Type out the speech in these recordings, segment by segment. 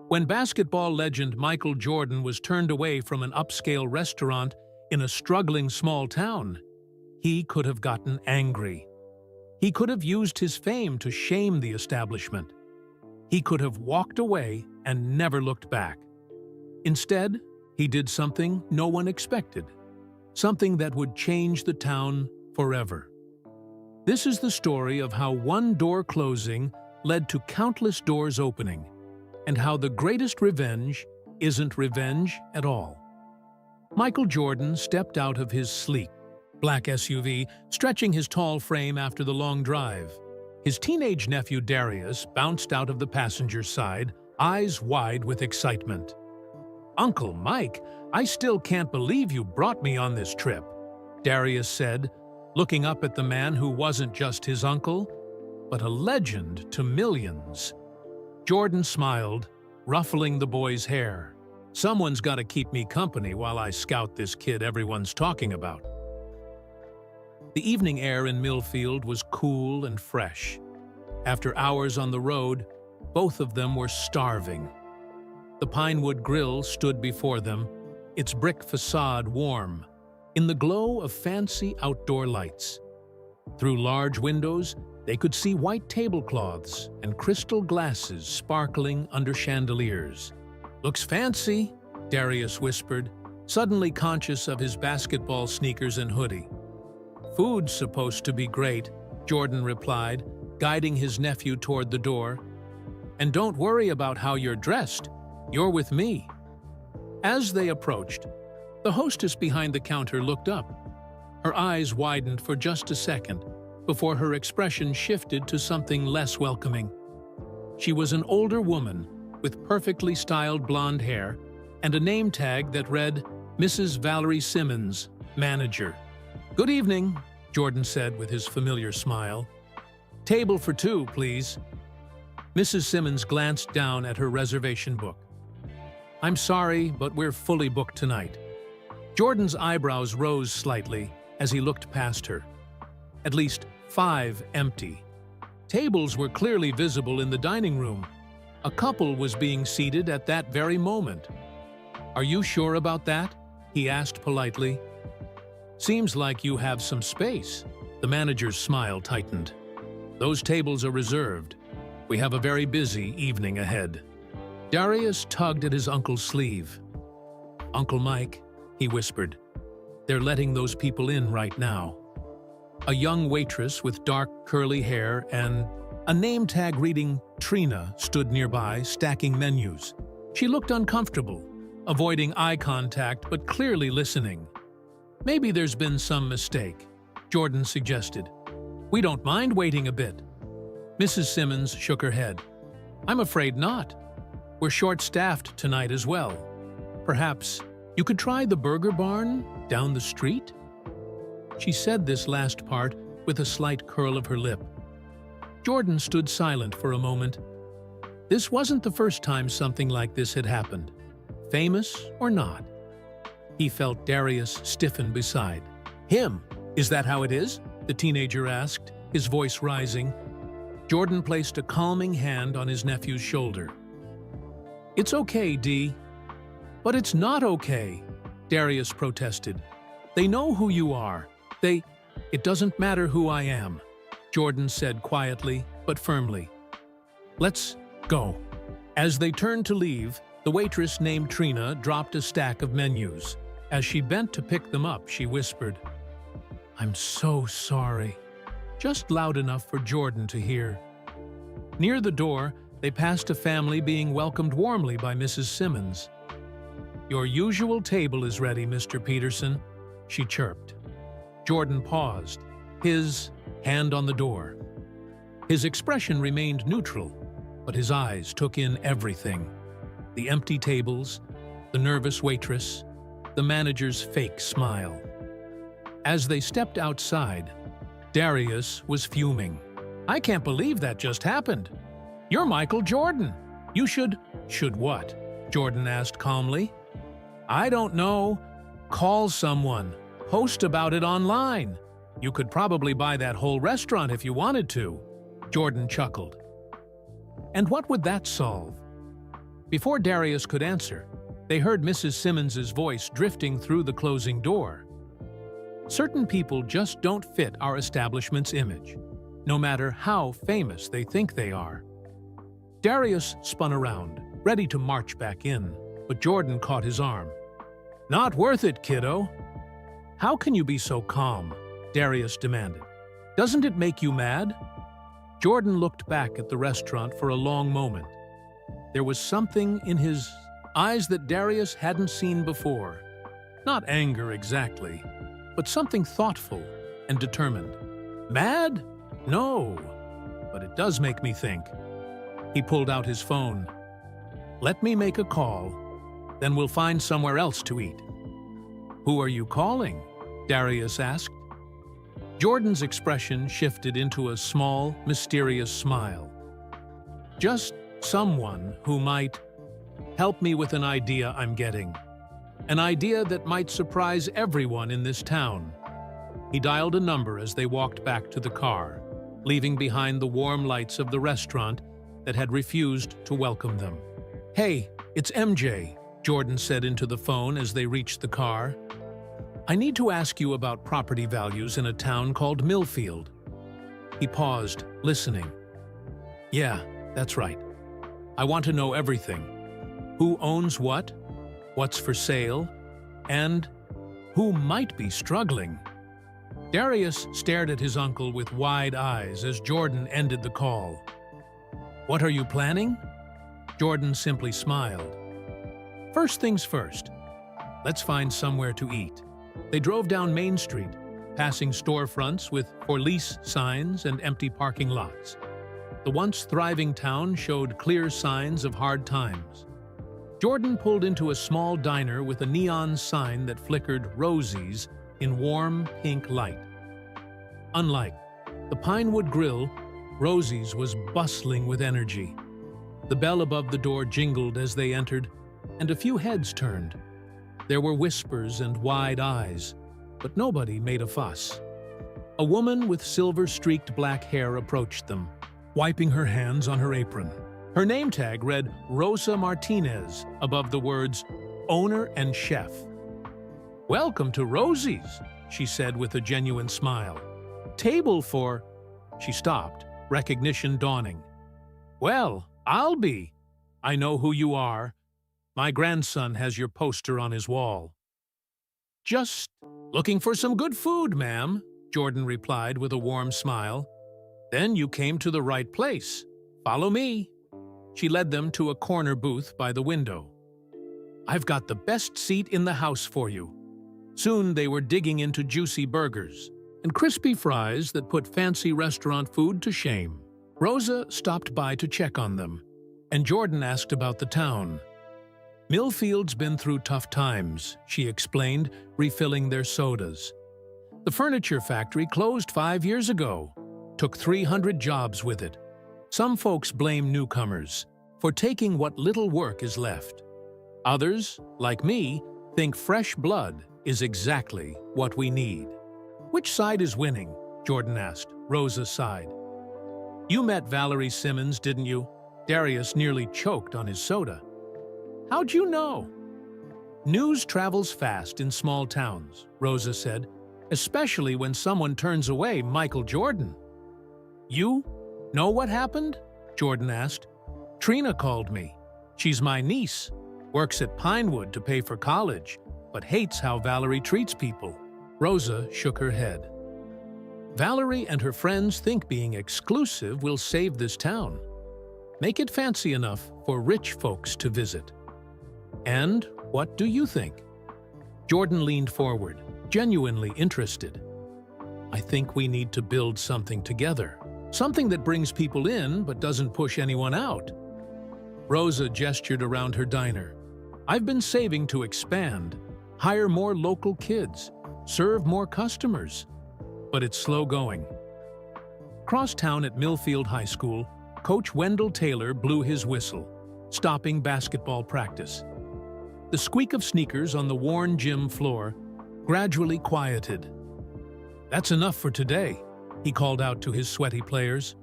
When basketball legend Michael Jordan was turned away from an upscale restaurant in a struggling small town, he could have gotten angry. He could have used his fame to shame the establishment. He could have walked away and never looked back. Instead, he did something no one expected, something that would change the town forever. This is the story of how one door closing led to countless doors opening, and how the greatest revenge isn't revenge at all. Michael Jordan stepped out of his sleek, black SUV, stretching his tall frame after the long drive. His teenage nephew Darius bounced out of the passenger side, eyes wide with excitement. "Uncle Mike, I still can't believe you brought me on this trip," Darius said, looking up at the man who wasn't just his uncle, but a legend to millions. Jordan smiled, ruffling the boy's hair. "Someone's got to keep me company while I scout this kid everyone's talking about." The evening air in Millfield was cool and fresh. After hours on the road, both of them were starving. The Pinewood Grill stood before them, its brick facade warm, in the glow of fancy outdoor lights. Through large windows, they could see white tablecloths and crystal glasses sparkling under chandeliers. "Looks fancy," Darius whispered, suddenly conscious of his basketball sneakers and hoodie. "Food's supposed to be great," Jordan replied, guiding his nephew toward the door. "And don't worry about how you're dressed. You're with me." As they approached, the hostess behind the counter looked up. Her eyes widened for just a second before her expression shifted to something less welcoming. She was an older woman with perfectly styled blonde hair and a name tag that read Mrs. Valerie Simmons, manager. "Good evening," Jordan said with his familiar smile. "Table for two, please." Mrs. Simmons glanced down at her reservation book. "I'm sorry, but we're fully booked tonight." Jordan's eyebrows rose slightly as he looked past her. At least 5 empty. Tables were clearly visible in the dining room. A couple was being seated at that very moment. "Are you sure about that?" he asked politely. "Seems like you have some space." The manager's smile tightened. "Those tables are reserved. We have a very busy evening ahead." Darius tugged at his uncle's sleeve. "Uncle Mike," he whispered, "they're letting those people in right now." A young waitress with dark, curly hair and a name tag reading Trina stood nearby, stacking menus. She looked uncomfortable, avoiding eye contact but clearly listening. "Maybe there's been some mistake," Jordan suggested. "We don't mind waiting a bit." Mrs. Simmons shook her head. "I'm afraid not. We're short-staffed tonight as well. Perhaps you could try the Burger Barn down the street?" She said this last part with a slight curl of her lip. Jordan stood silent for a moment. This wasn't the first time something like this had happened, famous or not. He felt Darius stiffen beside him. "Is that how it is?" the teenager asked, his voice rising. Jordan placed a calming hand on his nephew's shoulder. "It's okay, Dee." "But it's not okay," Darius protested. "They know who you are. It doesn't matter who I am," Jordan said quietly but firmly. "Let's go." As they turned to leave, the waitress named Trina dropped a stack of menus. As she bent to pick them up, she whispered, "I'm so sorry," just loud enough for Jordan to hear. Near the door, they passed a family being welcomed warmly by Mrs. Simmons. "Your usual table is ready, Mr. Peterson," she chirped. Jordan paused, his hand on the door. His expression remained neutral, but his eyes took in everything. The empty tables, the nervous waitress, the manager's fake smile. As they stepped outside, Darius was fuming. "I can't believe that just happened. You're Michael Jordan. You should..." "Should what?" Jordan asked calmly. "I don't know. Call someone. Post about it online. You could probably buy that whole restaurant if you wanted to." Jordan chuckled. "And what would that solve?" Before Darius could answer, they heard Mrs. Simmons's voice drifting through the closing door. Certain people just don't fit our establishment's image, no matter how famous they think they are. Darius spun around, ready to march back in, but Jordan caught his arm. "Not worth it, kiddo." "How can you be so calm?" Darius demanded. "Doesn't it make you mad?" Jordan looked back at the restaurant for a long moment. There was something in his eyes that Darius hadn't seen before. Not anger exactly, but something thoughtful and determined. "Mad? No, but it does make me think." He pulled out his phone. "Let me make a call, then we'll find somewhere else to eat." "Who are you calling?" Darius asked. Jordan's expression shifted into a small, mysterious smile. "Just someone who might help me with an idea I'm getting. An idea that might surprise everyone in this town." He dialed a number as they walked back to the car, leaving behind the warm lights of the restaurant that had refused to welcome them. "Hey, it's MJ," Jordan said into the phone as they reached the car. "I need to ask you about property values in a town called Millfield." He paused, listening. "Yeah, that's right. I want to know everything. Who owns what? What's for sale? And who might be struggling?" Darius stared at his uncle with wide eyes as Jordan ended the call. "What are you planning?" Jordan simply smiled. "First things first. Let's find somewhere to eat." They drove down Main Street, passing storefronts with "For Lease" signs and empty parking lots. The once thriving town showed clear signs of hard times. Jordan pulled into a small diner with a neon sign that flickered Rosie's in warm pink light. Unlike the Pinewood Grill, Rosie's was bustling with energy. The bell above the door jingled as they entered, and a few heads turned. There were whispers and wide eyes, but nobody made a fuss. A woman with silver-streaked black hair approached them, wiping her hands on her apron. Her name tag read Rosa Martinez above the words "Owner and Chef." "Welcome to Rosie's," she said with a genuine smile. "Table for—" She stopped, recognition dawning. "Well, I'll be. I know who you are. My grandson has your poster on his wall." "Just looking for some good food, ma'am," Jordan replied with a warm smile. "Then you came to the right place. Follow me." She led them to a corner booth by the window. "I've got the best seat in the house for you." Soon they were digging into juicy burgers and crispy fries that put fancy restaurant food to shame. Rosa stopped by to check on them, and Jordan asked about the town. "Millfield's been through tough times," she explained, refilling their sodas. "The furniture factory closed 5 years ago. Took 300 jobs with it. Some folks blame newcomers for taking what little work is left. Others, like me, think fresh blood is exactly what we need." "Which side is winning?" Jordan asked. Rosa sighed. "You met Valerie Simmons, didn't you?" Darius nearly choked on his soda. "How'd you know?" "News travels fast in small towns," Rosa said, "especially when someone turns away Michael Jordan." "You know what happened?" Jordan asked. "Trina called me. She's my niece, works at Pinewood to pay for college, but hates how Valerie treats people." Rosa shook her head. "Valerie and her friends think being exclusive will save this town. Make it fancy enough for rich folks to visit." "And what do you think?" Jordan leaned forward, genuinely interested. "I think we need to build something together. Something that brings people in but doesn't push anyone out." Rosa gestured around her diner. "I've been saving to expand, hire more local kids, serve more customers. But it's slow going." Across town at Millfield High School, Coach Wendell Taylor blew his whistle, stopping basketball practice. The squeak of sneakers on the worn gym floor gradually quieted. "That's enough for today," he called out to his sweaty players.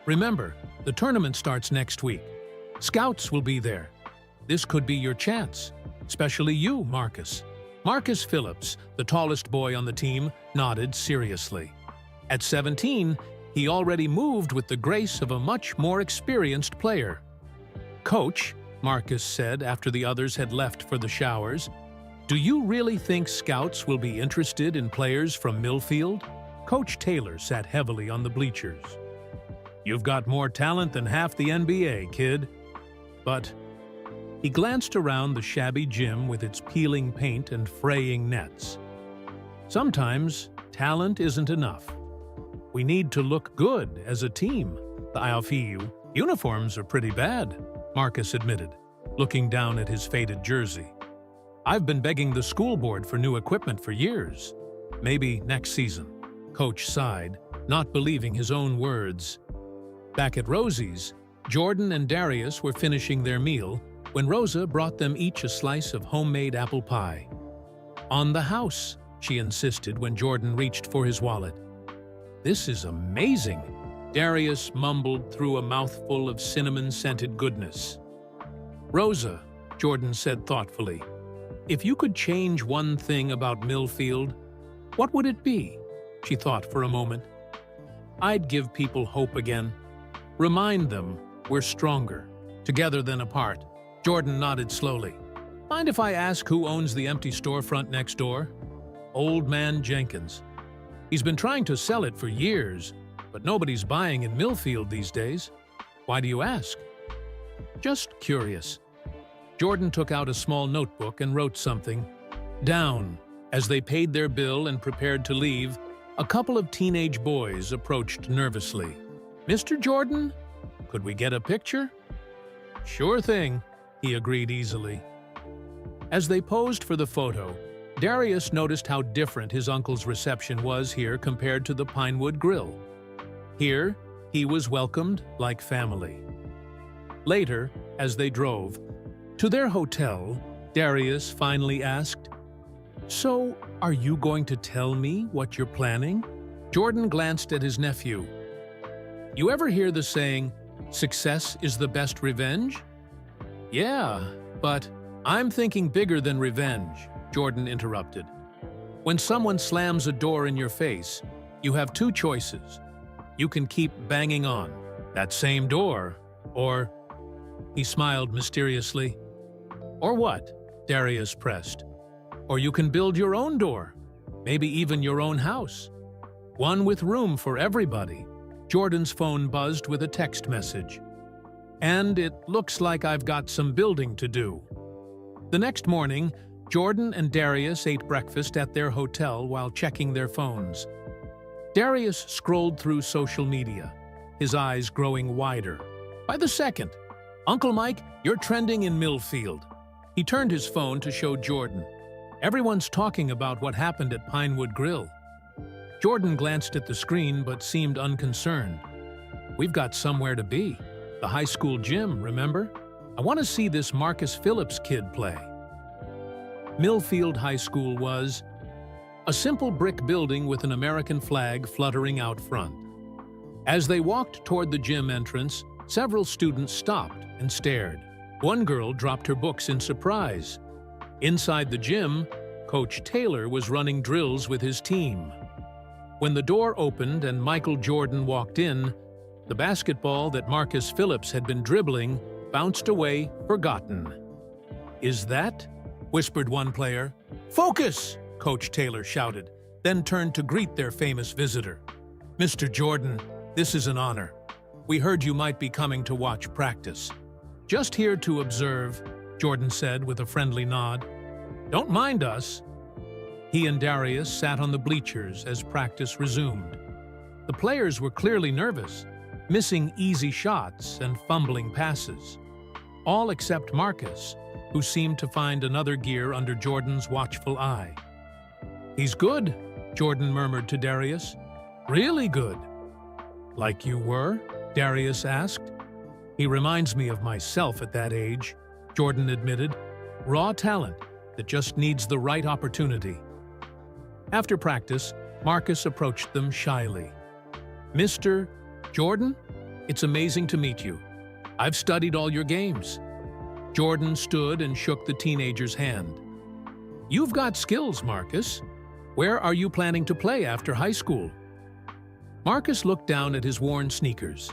"Remember, the tournament starts next week. Scouts will be there. This could be your chance, especially you, Marcus. Marcus Phillips, the tallest boy on the team, nodded seriously. At 17, he already moved with the grace of a much more experienced player. "Coach," Marcus said after the others had left for the showers, "do you really think scouts will be interested in players from Millfield?" Coach Taylor sat heavily on the bleachers. "You've got more talent than half the NBA, kid." But he glanced around the shabby gym with its peeling paint and fraying nets. "Sometimes talent isn't enough. We need to look good as a team. The IFU uniforms are pretty bad," Marcus admitted, looking down at his faded jersey. "I've been begging the school board for new equipment for years. Maybe next season." Coach sighed, not believing his own words. Back at Rosie's, Jordan and Darius were finishing their meal when Rosa brought them each a slice of homemade apple pie. "On the house," she insisted when Jordan reached for his wallet. "This is amazing," Darius mumbled through a mouthful of cinnamon-scented goodness. "Rosa," Jordan said thoughtfully, "if you could change one thing about Millfield, what would it be?" She thought for a moment. "I'd give people hope again. Remind them we're stronger, together than apart." Jordan nodded slowly. "Mind if I ask who owns the empty storefront next door?" "Old Man Jenkins. He's been trying to sell it for years, but nobody's buying in Millfield these days. Why do you ask?" "Just curious." Jordan took out a small notebook and wrote something down. As they paid their bill and prepared to leave, a couple of teenage boys approached nervously. "Mr. Jordan, could we get a picture?" "Sure thing," he agreed easily. As they posed for the photo, Darius noticed how different his uncle's reception was here compared to the Pinewood Grill. Here, he was welcomed like family. Later, as they drove to their hotel, Darius finally asked, "So, are you going to tell me what you're planning?" Jordan glanced at his nephew. "You ever hear the saying, 'Success is the best revenge'?" "Yeah, but I'm thinking bigger than revenge," Jordan interrupted. "When someone slams a door in your face, you have two choices. You can keep banging on that same door, or—" He smiled mysteriously. "Or what?" Darius pressed. "Or you can build your own door, maybe even your own house. One with room for everybody." Jordan's phone buzzed with a text message. "And it looks like I've got some building to do." The next morning, Jordan and Darius ate breakfast at their hotel while checking their phones. Darius scrolled through social media, his eyes growing wider. "By the second, Uncle Mike, you're trending in Millfield." He turned his phone to show Jordan. "Everyone's talking about what happened at Pinewood Grill." Jordan glanced at the screen but seemed unconcerned. "We've got somewhere to be. The high school gym, remember? I want to see this Marcus Phillips kid play." Millfield High School was a simple brick building with an American flag fluttering out front. As they walked toward the gym entrance, several students stopped and stared. One girl dropped her books in surprise. Inside the gym, Coach Taylor was running drills with his team. When the door opened and Michael Jordan walked in, the basketball that Marcus Phillips had been dribbling bounced away, forgotten. "Is that?" whispered one player. "Focus!" Coach Taylor shouted, then turned to greet their famous visitor. "Mr. Jordan, this is an honor. We heard you might be coming to watch practice." "Just here to observe," Jordan said with a friendly nod. "Don't mind us." He and Darius sat on the bleachers as practice resumed. The players were clearly nervous, missing easy shots and fumbling passes. All except Marcus, who seemed to find another gear under Jordan's watchful eye. "He's good," Jordan murmured to Darius. "Really good." "Like you were?" Darius asked. "He reminds me of myself at that age," Jordan admitted. "Raw talent that just needs the right opportunity." After practice, Marcus approached them shyly. "Mr. Jordan, it's amazing to meet you. I've studied all your games." Jordan stood and shook the teenager's hand. "You've got skills, Marcus. Where are you planning to play after high school?" Marcus looked down at his worn sneakers.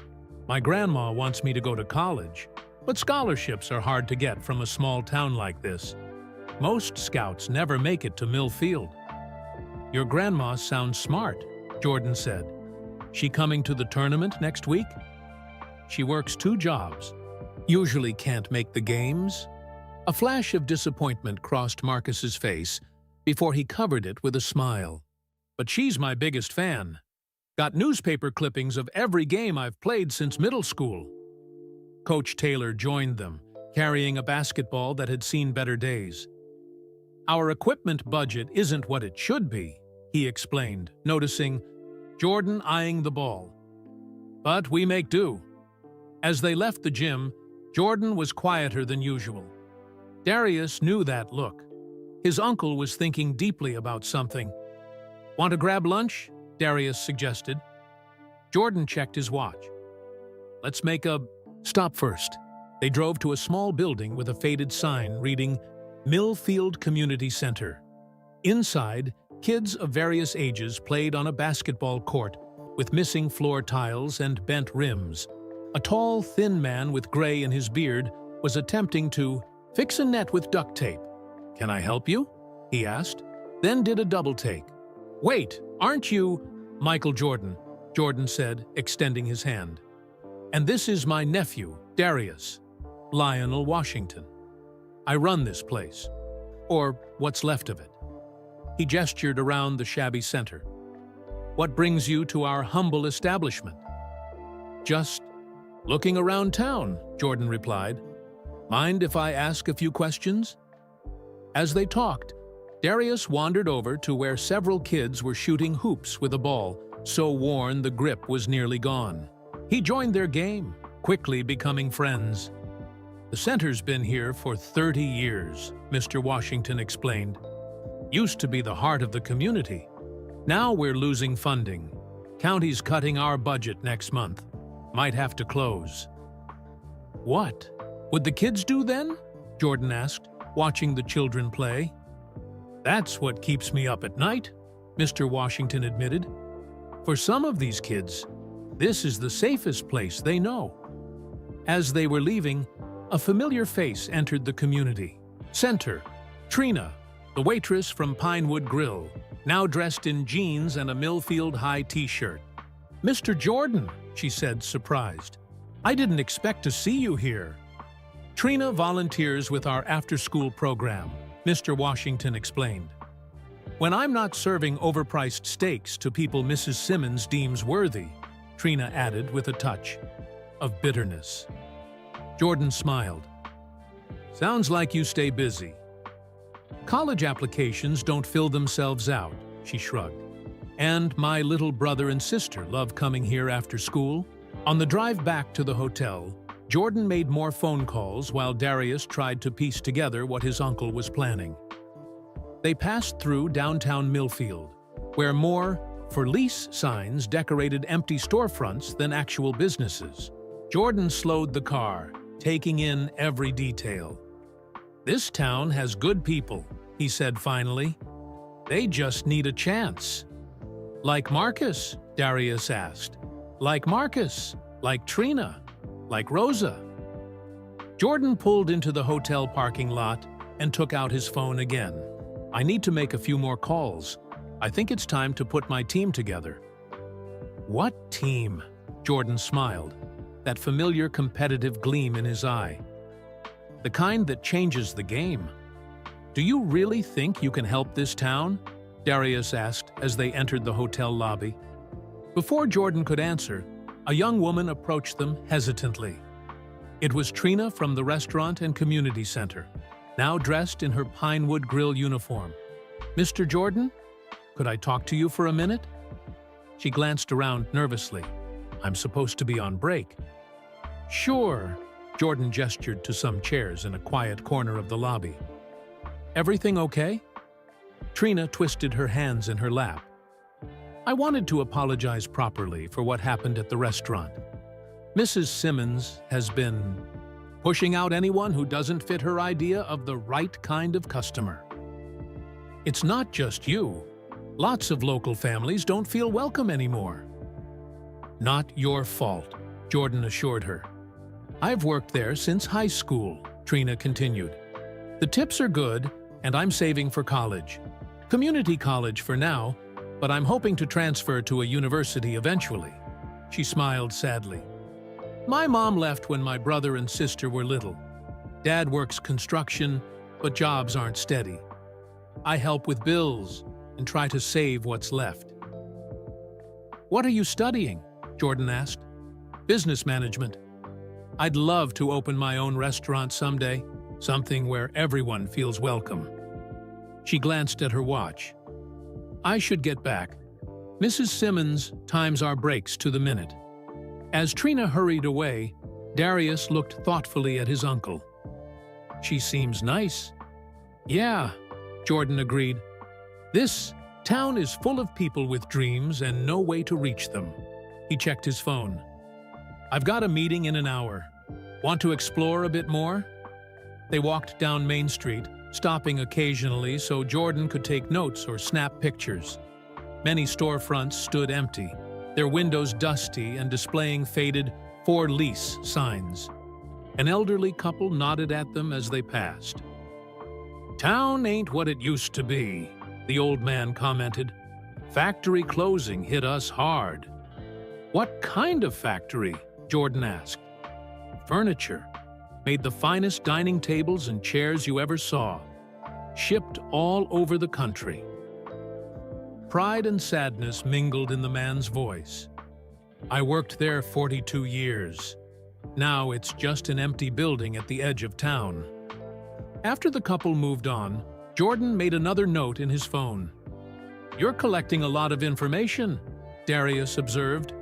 "My grandma wants me to go to college, but scholarships are hard to get from a small town like this. Most scouts never make it to Mill Field." "Your grandma sounds smart," Jordan said. "She coming to the tournament next week?" "She works 2 jobs. Usually can't make the games." A flash of disappointment crossed Marcus's face before he covered it with a smile. "But she's my biggest fan. Got newspaper clippings of every game I've played since middle school." Coach Taylor joined them, carrying a basketball that had seen better days. "Our equipment budget isn't what it should be," he explained, noticing Jordan eyeing the ball. "But we make do." As they left the gym, Jordan was quieter than usual. Darius knew that look. His uncle was thinking deeply about something. "Want to grab lunch?" Darius suggested. Jordan checked his watch. "Let's make a stop first." They drove to a small building with a faded sign reading Millfield Community Center. Inside, kids of various ages played on a basketball court with missing floor tiles and bent rims. A tall, thin man with gray in his beard was attempting to fix a net with duct tape. "Can I help you?" he asked, then did a double take. "Wait, aren't you Michael Jordan?" Jordan said, extending his hand. "And this is my nephew, Darius, Lionel Washington. I run this place, or what's left of it." He gestured around the shabby center. "What brings you to our humble establishment?" "Just looking around town," Jordan replied. "Mind if I ask a few questions?" As they talked, Darius wandered over to where several kids were shooting hoops with a ball so worn the grip was nearly gone. He joined their game, quickly becoming friends. "The center's been here for 30 years, Mr. Washington explained. "Used to be the heart of the community. Now we're losing funding. County's cutting our budget next month. Might have to close." "What would the kids do then?" Jordan asked, watching the children play. "That's what keeps me up at night," Mr. Washington admitted. "For some of these kids, this is the safest place they know." As they were leaving, a familiar face entered the community center. Trina, the waitress from Pinewood Grill, now dressed in jeans and a Millfield High t-shirt. "Mr. Jordan," she said, surprised. "I didn't expect to see you here." "Trina volunteers with our after-school program," Mr. Washington explained. "When I'm not serving overpriced steaks to people Mrs. Simmons deems worthy," Trina added with a touch of bitterness. Jordan smiled. "Sounds like you stay busy." "College applications don't fill themselves out," she shrugged. "And my little brother and sister love coming here after school." On the drive back to the hotel, Jordan made more phone calls while Darius tried to piece together what his uncle was planning. They passed through downtown Millfield, where more "for lease" signs decorated empty storefronts than actual businesses. Jordan slowed the car, taking in every detail. "This town has good people," he said finally. "They just need a chance." "Like Marcus?" Darius asked. "Like Marcus, like Trina, like Rosa." Jordan pulled into the hotel parking lot and took out his phone again. "I need to make a few more calls. I think it's time to put my team together." "What team?" Jordan smiled, that familiar competitive gleam in his eye. "The kind that changes the game." "Do you really think you can help this town?" Darius asked as they entered the hotel lobby. Before Jordan could answer, a young woman approached them hesitantly. It was Trina from the restaurant and community center, now dressed in her Pinewood Grill uniform. "Mr. Jordan, could I talk to you for a minute?" She glanced around nervously. "I'm supposed to be on break." "Sure." Jordan gestured to some chairs in a quiet corner of the lobby. "Everything okay?" Trina twisted her hands in her lap. "I wanted to apologize properly for what happened at the restaurant. Mrs. Simmons has been pushing out anyone who doesn't fit her idea of the right kind of customer. It's not just you. Lots of local families don't feel welcome anymore. Not your fault, Jordan assured her. I've worked there since high school, Trina continued. The tips are good, and I'm saving for college. Community college for now, but I'm hoping to transfer to a university eventually. She smiled sadly. My mom left when my brother and sister were little. Dad works construction, but jobs aren't steady. I help with bills and try to save what's left. What are you studying? Jordan asked. Business management. I'd love to open my own restaurant someday, something where everyone feels welcome. She glanced at her watch. I should get back. Mrs. Simmons times our breaks to the minute. As Trina hurried away, Darius looked thoughtfully at his uncle. She seems nice. Yeah, Jordan agreed. This town is full of people with dreams and no way to reach them. He checked his phone. I've got a meeting in an hour. Want to explore a bit more? They walked down Main Street, stopping occasionally so Jordan could take notes or snap pictures. Many storefronts stood empty, their windows dusty and displaying faded "For Lease" signs. An elderly couple nodded at them as they passed. Town ain't what it used to be, the old man commented. Factory closing hit us hard. What kind of factory? Jordan asked. Furniture. Made the finest dining tables and chairs you ever saw. Shipped all over the country. Pride and sadness mingled in the man's voice. I worked there 42 years. Now it's just an empty building at the edge of town. After the couple moved on, Jordan made another note in his phone. You're collecting a lot of information, Darius observed.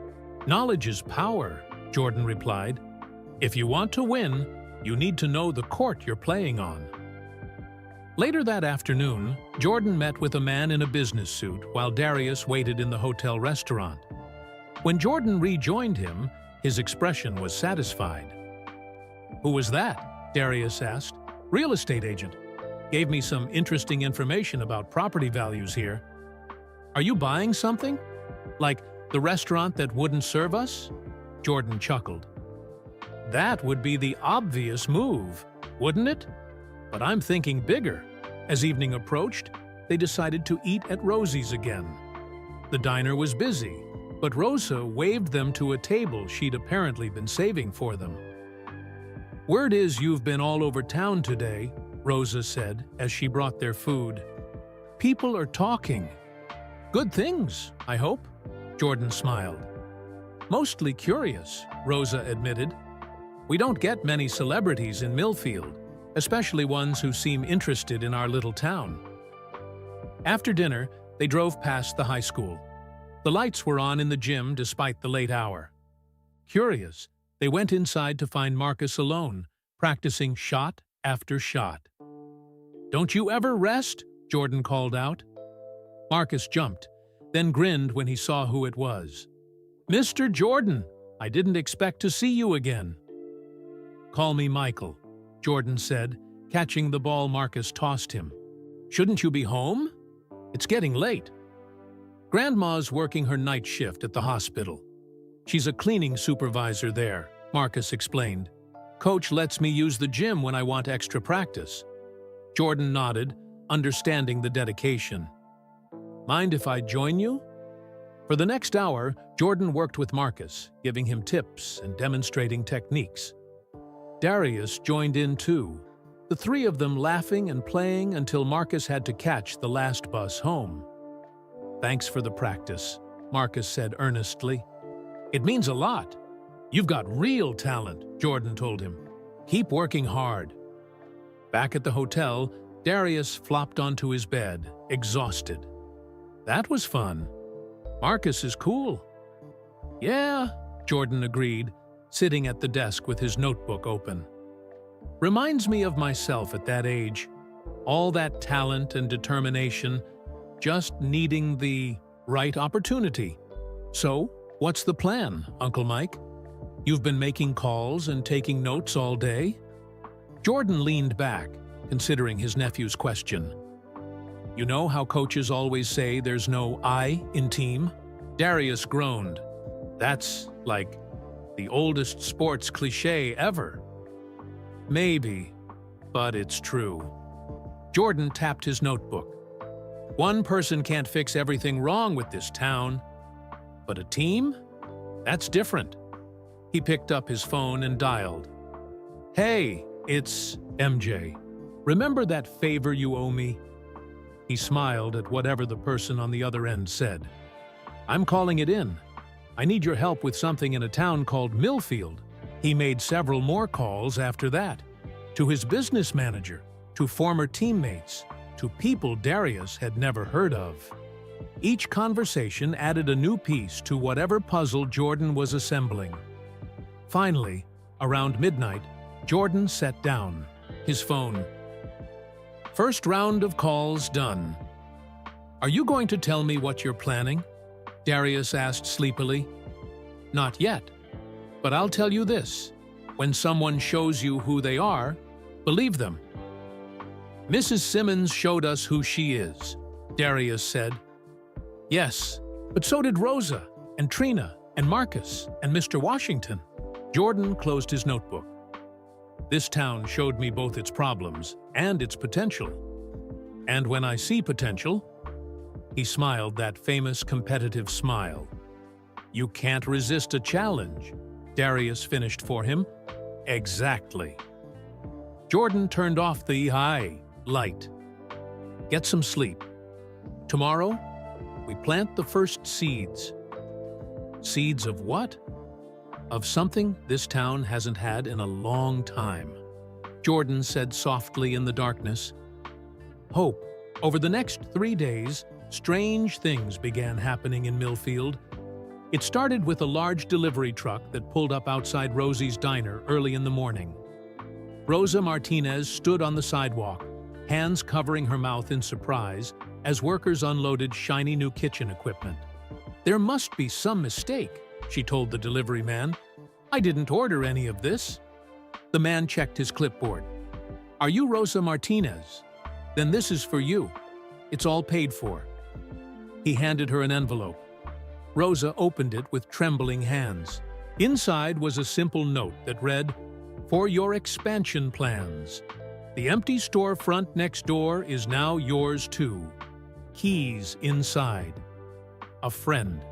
Knowledge is power, Jordan replied. If you want to win, you need to know the court you're playing on. Later that afternoon, Jordan met with a man in a business suit while Darius waited in the hotel restaurant. When Jordan rejoined him, his expression was satisfied. Who was that? Darius asked. Real estate agent. Gave me some interesting information about property values here. Are you buying something? Like the restaurant that wouldn't serve us? Jordan chuckled. That would be the obvious move, wouldn't it? But I'm thinking bigger. As evening approached, they decided to eat at Rosie's again. The diner was busy, but Rosa waved them to a table she'd apparently been saving for them. Word is you've been all over town today, Rosa said as she brought their food. People are talking. Good things, I hope, Jordan smiled. Mostly curious, Rosa admitted. We don't get many celebrities in Millfield, especially ones who seem interested in our little town. After dinner, they drove past the high school. The lights were on in the gym despite the late hour. Curious, they went inside to find Marcus alone, practicing shot after shot. Don't you ever rest? Jordan called out. Marcus jumped, then grinned when he saw who it was. Mr. Jordan, I didn't expect to see you again. Call me Michael, Jordan said, catching the ball Marcus tossed him. Shouldn't you be home? It's getting late. Grandma's working her night shift at the hospital. She's a cleaning supervisor there, Marcus explained. Coach lets me use the gym when I want extra practice. Jordan nodded, understanding the dedication. Mind if I join you? For the next hour, Jordan worked with Marcus, giving him tips and demonstrating techniques. Darius joined in too, the three of them laughing and playing until Marcus had to catch the last bus home. Thanks for the practice, Marcus said earnestly. It means a lot. You've got real talent, Jordan told him. Keep working hard. Back at the hotel, Darius flopped onto his bed, exhausted. That was fun. Marcus is cool. Yeah, Jordan agreed, sitting at the desk with his notebook open. Reminds me of myself at that age. All that talent and determination, just needing the right opportunity. So, what's the plan, Uncle Mike? You've been making calls and taking notes all day? Jordan leaned back, considering his nephew's question. You know how coaches always say there's no I in team? Darius groaned. That's like the oldest sports cliché ever. Maybe, but it's true. Jordan tapped his notebook. One person can't fix everything wrong with this town, but a team? That's different. He picked up his phone and dialed. Hey, it's MJ. Remember that favor you owe me? He smiled at whatever the person on the other end said. I'm calling it in. I need your help with something in a town called Millfield. He made several more calls after that. To his business manager, to former teammates, to people Darius had never heard of. Each conversation added a new piece to whatever puzzle Jordan was assembling. Finally, around midnight, Jordan sat down, his phone. First round of calls done. Are you going to tell me what you're planning? Darius asked sleepily. Not yet, but I'll tell you this. When someone shows you who they are, believe them. Mrs. Simmons showed us who she is, Darius said. Yes, but so did Rosa, and Trina, and Marcus, and Mr. Washington. Jordan closed his notebook. This town showed me both its problems and its potential. And when I see potential, he smiled that famous competitive smile. You can't resist a challenge, Darius finished for him. Exactly. Jordan turned off the light. Get some sleep. Tomorrow, we plant the first seeds. Seeds of what? Of something this town hasn't had in a long time. Jordan said softly in the darkness. Hope. Over the next 3 days, strange things began happening in Millfield. It started with a large delivery truck that pulled up outside Rosie's diner early in the morning. Rosa Martinez stood on the sidewalk, hands covering her mouth in surprise, as workers unloaded shiny new kitchen equipment. There must be some mistake, she told the delivery man. I didn't order any of this. The man checked his clipboard. Are you Rosa Martinez? Then this is for you. It's all paid for. He handed her an envelope. Rosa opened it with trembling hands. Inside was a simple note that read, For your expansion plans. The empty storefront next door is now yours too. Keys inside. A friend.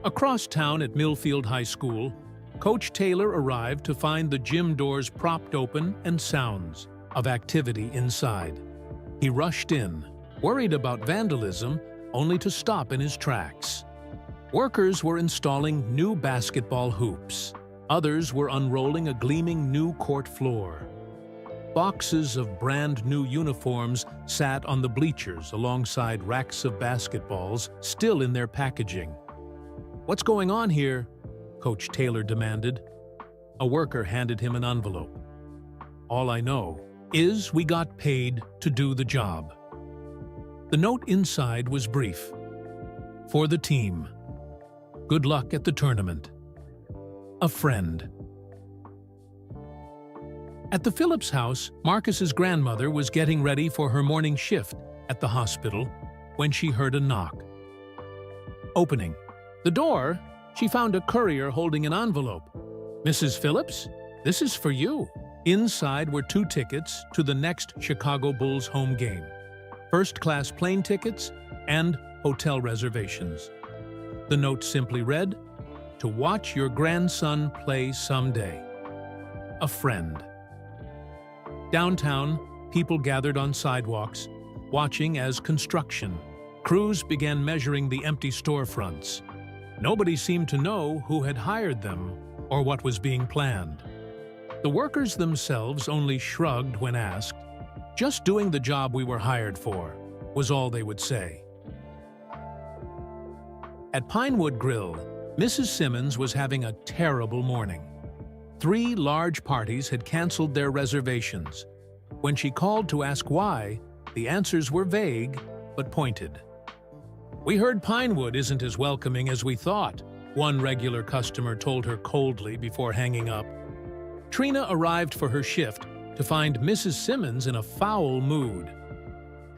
Across town at Millfield High School, Coach Taylor arrived to find the gym doors propped open and sounds of activity inside. He rushed in, worried about vandalism, only to stop in his tracks. Workers were installing new basketball hoops. Others were unrolling a gleaming new court floor. Boxes of brand new uniforms sat on the bleachers alongside racks of basketballs still in their packaging. What's going on here? Coach Taylor demanded. A worker handed him an envelope. All I know is we got paid to do the job. The note inside was brief. For the team. Good luck at the tournament. A friend. At the Phillips house, Marcus's grandmother was getting ready for her morning shift at the hospital when she heard a knock. Opening the door, she found a courier holding an envelope. Mrs. Phillips, this is for you. Inside were 2 tickets to the next Chicago Bulls home game. First-class plane tickets and hotel reservations. The note simply read, To watch your grandson play someday. A friend. Downtown, people gathered on sidewalks, watching as construction crews began measuring the empty storefronts. Nobody seemed to know who had hired them or what was being planned. The workers themselves only shrugged when asked. Just doing the job we were hired for, was all they would say. At Pinewood Grill, Mrs. Simmons was having a terrible morning. 3 large parties had canceled their reservations. When she called to ask why, the answers were vague but pointed. We heard Pinewood isn't as welcoming as we thought, one regular customer told her coldly before hanging up. Trina arrived for her shift to find Mrs. Simmons in a foul mood.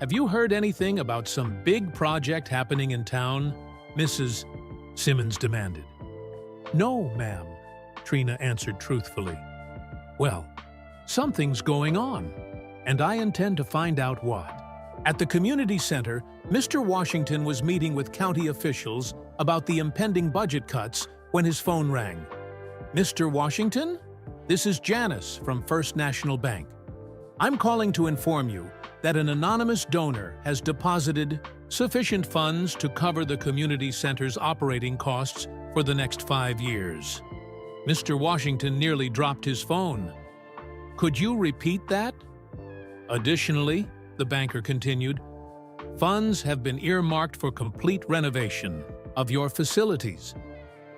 "Have you heard anything about some big project happening in town?" Mrs. Simmons demanded. "No, ma'am," Trina answered truthfully. "Well, something's going on, and I intend to find out what." At the community center, Mr. Washington was meeting with county officials about the impending budget cuts when his phone rang. "Mr. Washington? This is Janice from First National Bank. I'm calling to inform you that an anonymous donor has deposited sufficient funds to cover the community center's operating costs for the next 5 years." Mr. Washington nearly dropped his phone. "Could you repeat that?" "Additionally," the banker continued, "funds have been earmarked for complete renovation of your facilities.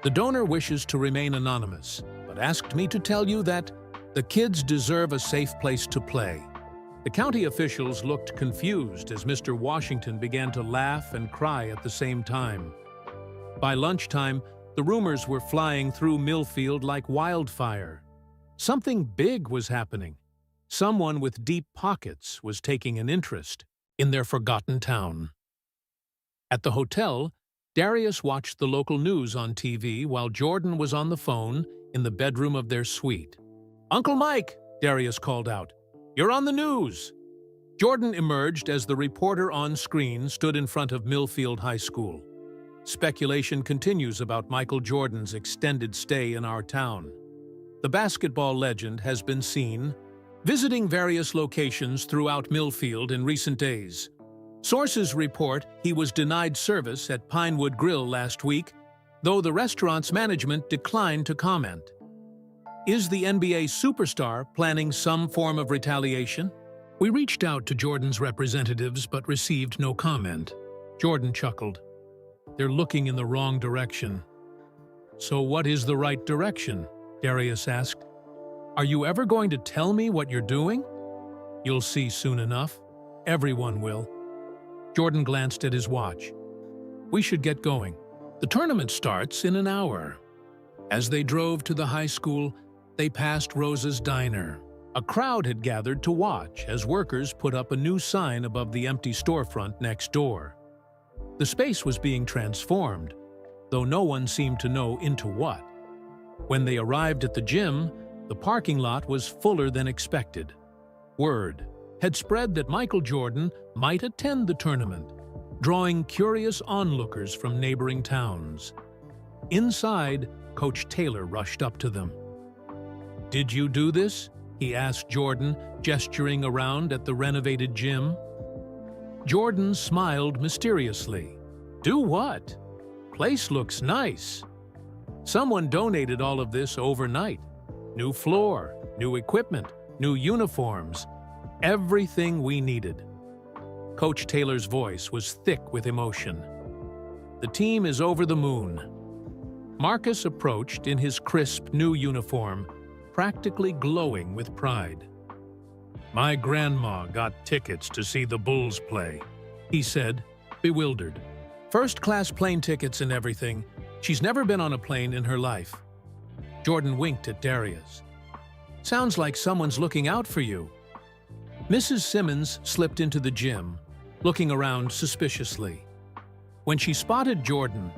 The donor wishes to remain anonymous, but asked me to tell you that the kids deserve a safe place to play." The county officials looked confused as Mr. Washington began to laugh and cry at the same time. By lunchtime, the rumors were flying through Millfield like wildfire. Something big was happening. Someone with deep pockets was taking an interest in their forgotten town. At the hotel, Darius watched the local news on TV while Jordan was on the phone in the bedroom of their suite. "Uncle Mike," Darius called out, "you're on the news." Jordan emerged as the reporter on screen stood in front of Millfield High School. Speculation continues about Michael Jordan's extended stay in our town. The basketball legend has been seen visiting various locations throughout Millfield in recent days. Sources report he was denied service at Pinewood Grill last week, though the restaurant's management declined to comment. Is the NBA superstar planning some form of retaliation? We reached out to Jordan's representatives but received no comment. Jordan chuckled. "They're looking in the wrong direction." "So what is the right direction?" Darius asked. "Are you ever going to tell me what you're doing?" "You'll see soon enough. Everyone will." Jordan glanced at his watch. "We should get going. The tournament starts in an hour." As they drove to the high school, they passed Rosa's Diner. A crowd had gathered to watch as workers put up a new sign above the empty storefront next door. The space was being transformed, though no one seemed to know into what. When they arrived at the gym, the parking lot was fuller than expected. Word had spread that Michael Jordan might attend the tournament, drawing curious onlookers from neighboring towns. Inside, Coach Taylor rushed up to them. "Did you do this?" he asked Jordan, gesturing around at the renovated gym. Jordan smiled mysteriously. "Do what? Place looks nice. Someone donated all of this overnight. New floor, new equipment, new uniforms, everything we needed." Coach Taylor's voice was thick with emotion. "The team is over the moon." Marcus approached in his crisp new uniform, practically glowing with pride. "My grandma got tickets to see the Bulls play," he said, bewildered. "First-class plane tickets and everything. She's never been on a plane in her life." Jordan winked at Darius. "Sounds like someone's looking out for you." Mrs. Simmons slipped into the gym, looking around suspiciously. When she spotted Jordan,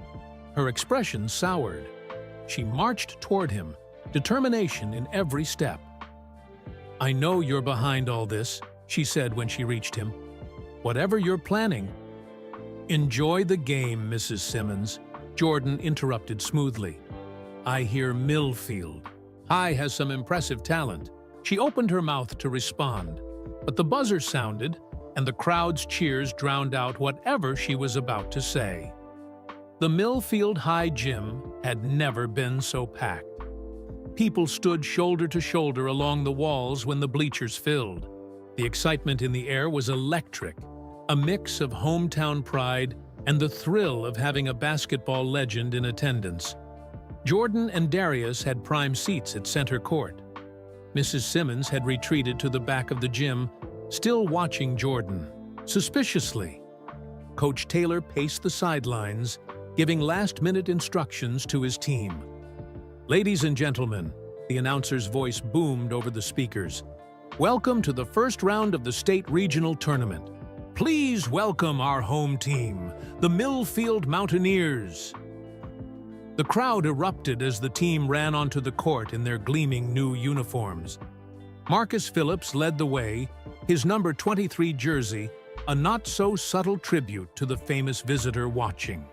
her expression soured. She marched toward him, determination in every step. "I know you're behind all this," she said when she reached him. "Whatever you're planning." "Enjoy the game, Mrs. Simmons," Jordan interrupted smoothly. "I hear Millfield High has some impressive talent." She opened her mouth to respond, but the buzzer sounded, and the crowd's cheers drowned out whatever she was about to say. The Millfield High gym had never been so packed. People stood shoulder to shoulder along the walls when the bleachers filled. The excitement in the air was electric, a mix of hometown pride and the thrill of having a basketball legend in attendance. Jordan and Darius had prime seats at center court. Mrs. Simmons had retreated to the back of the gym, still watching Jordan, suspiciously. Coach Taylor paced the sidelines, giving last-minute instructions to his team. "Ladies and gentlemen, The announcer's voice boomed over the speakers. "Welcome to the first round of the state regional tournament. Please welcome our home team, the Millfield Mountaineers." The crowd erupted as the team ran onto the court in their gleaming new uniforms. Marcus Phillips led the way, his number 23 jersey, a not-so-subtle tribute to the famous visitor watching.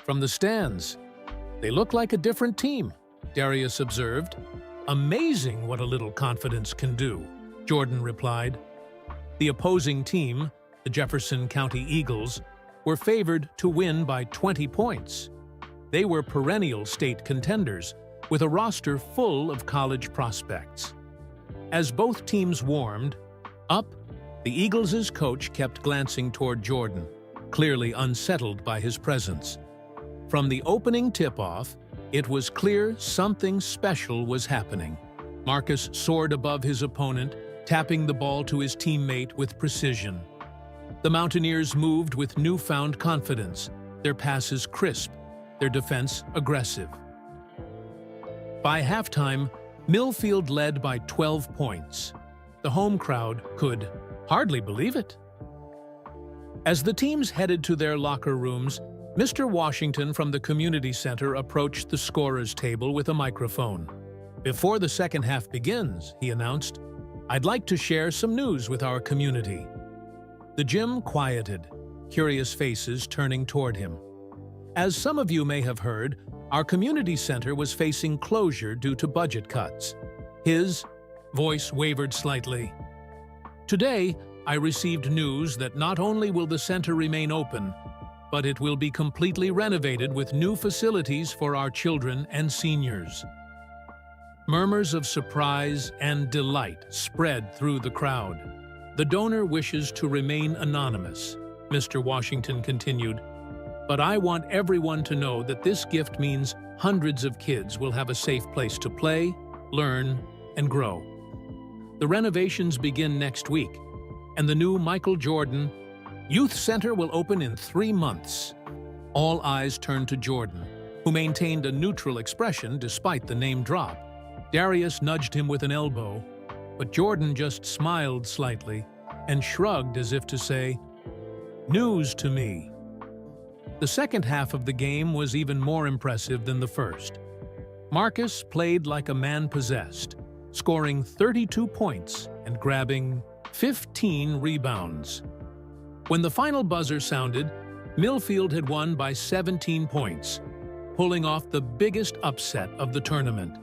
From the stands, "They look like a different team," Darius observed. "Amazing what a little confidence can do," Jordan replied. The opposing team, the Jefferson County Eagles, were favored to win by 20 points. They were perennial state contenders, with a roster full of college prospects. As both teams warmed up, the Eagles' coach kept glancing toward Jordan, clearly unsettled by his presence. From the opening tip-off, it was clear something special was happening. Marcus soared above his opponent, tapping the ball to his teammate with precision. The Mountaineers moved with newfound confidence, their passes crisp, their defense aggressive. By halftime, Millfield led by 12 points. The home crowd could hardly believe it. As the teams headed to their locker rooms, Mr. Washington from the community center approached the scorer's table with a microphone. "Before the second half begins," he announced, "I'd like to share some news with our community." The gym quieted, curious faces turning toward him. As some of you may have heard, our community center was facing closure due to budget cuts. His voice wavered slightly. "Today, I received news that not only will the center remain open, but it will be completely renovated with new facilities for our children and seniors." Murmurs of surprise and delight spread through the crowd. "The donor wishes to remain anonymous," Mr. Washington continued, "but I want everyone to know that this gift means hundreds of kids will have a safe place to play, learn, and grow. The renovations begin next week, and the new Michael Jordan Youth Center will open in 3 months." All eyes turned to Jordan, who maintained a neutral expression despite the name drop. Darius nudged him with an elbow, but Jordan just smiled slightly and shrugged as if to say, "News to me." The second half of the game was even more impressive than the first. Marcus played like a man possessed, scoring 32 points and grabbing 15 rebounds. When the final buzzer sounded, Millfield had won by 17 points, pulling off the biggest upset of the tournament.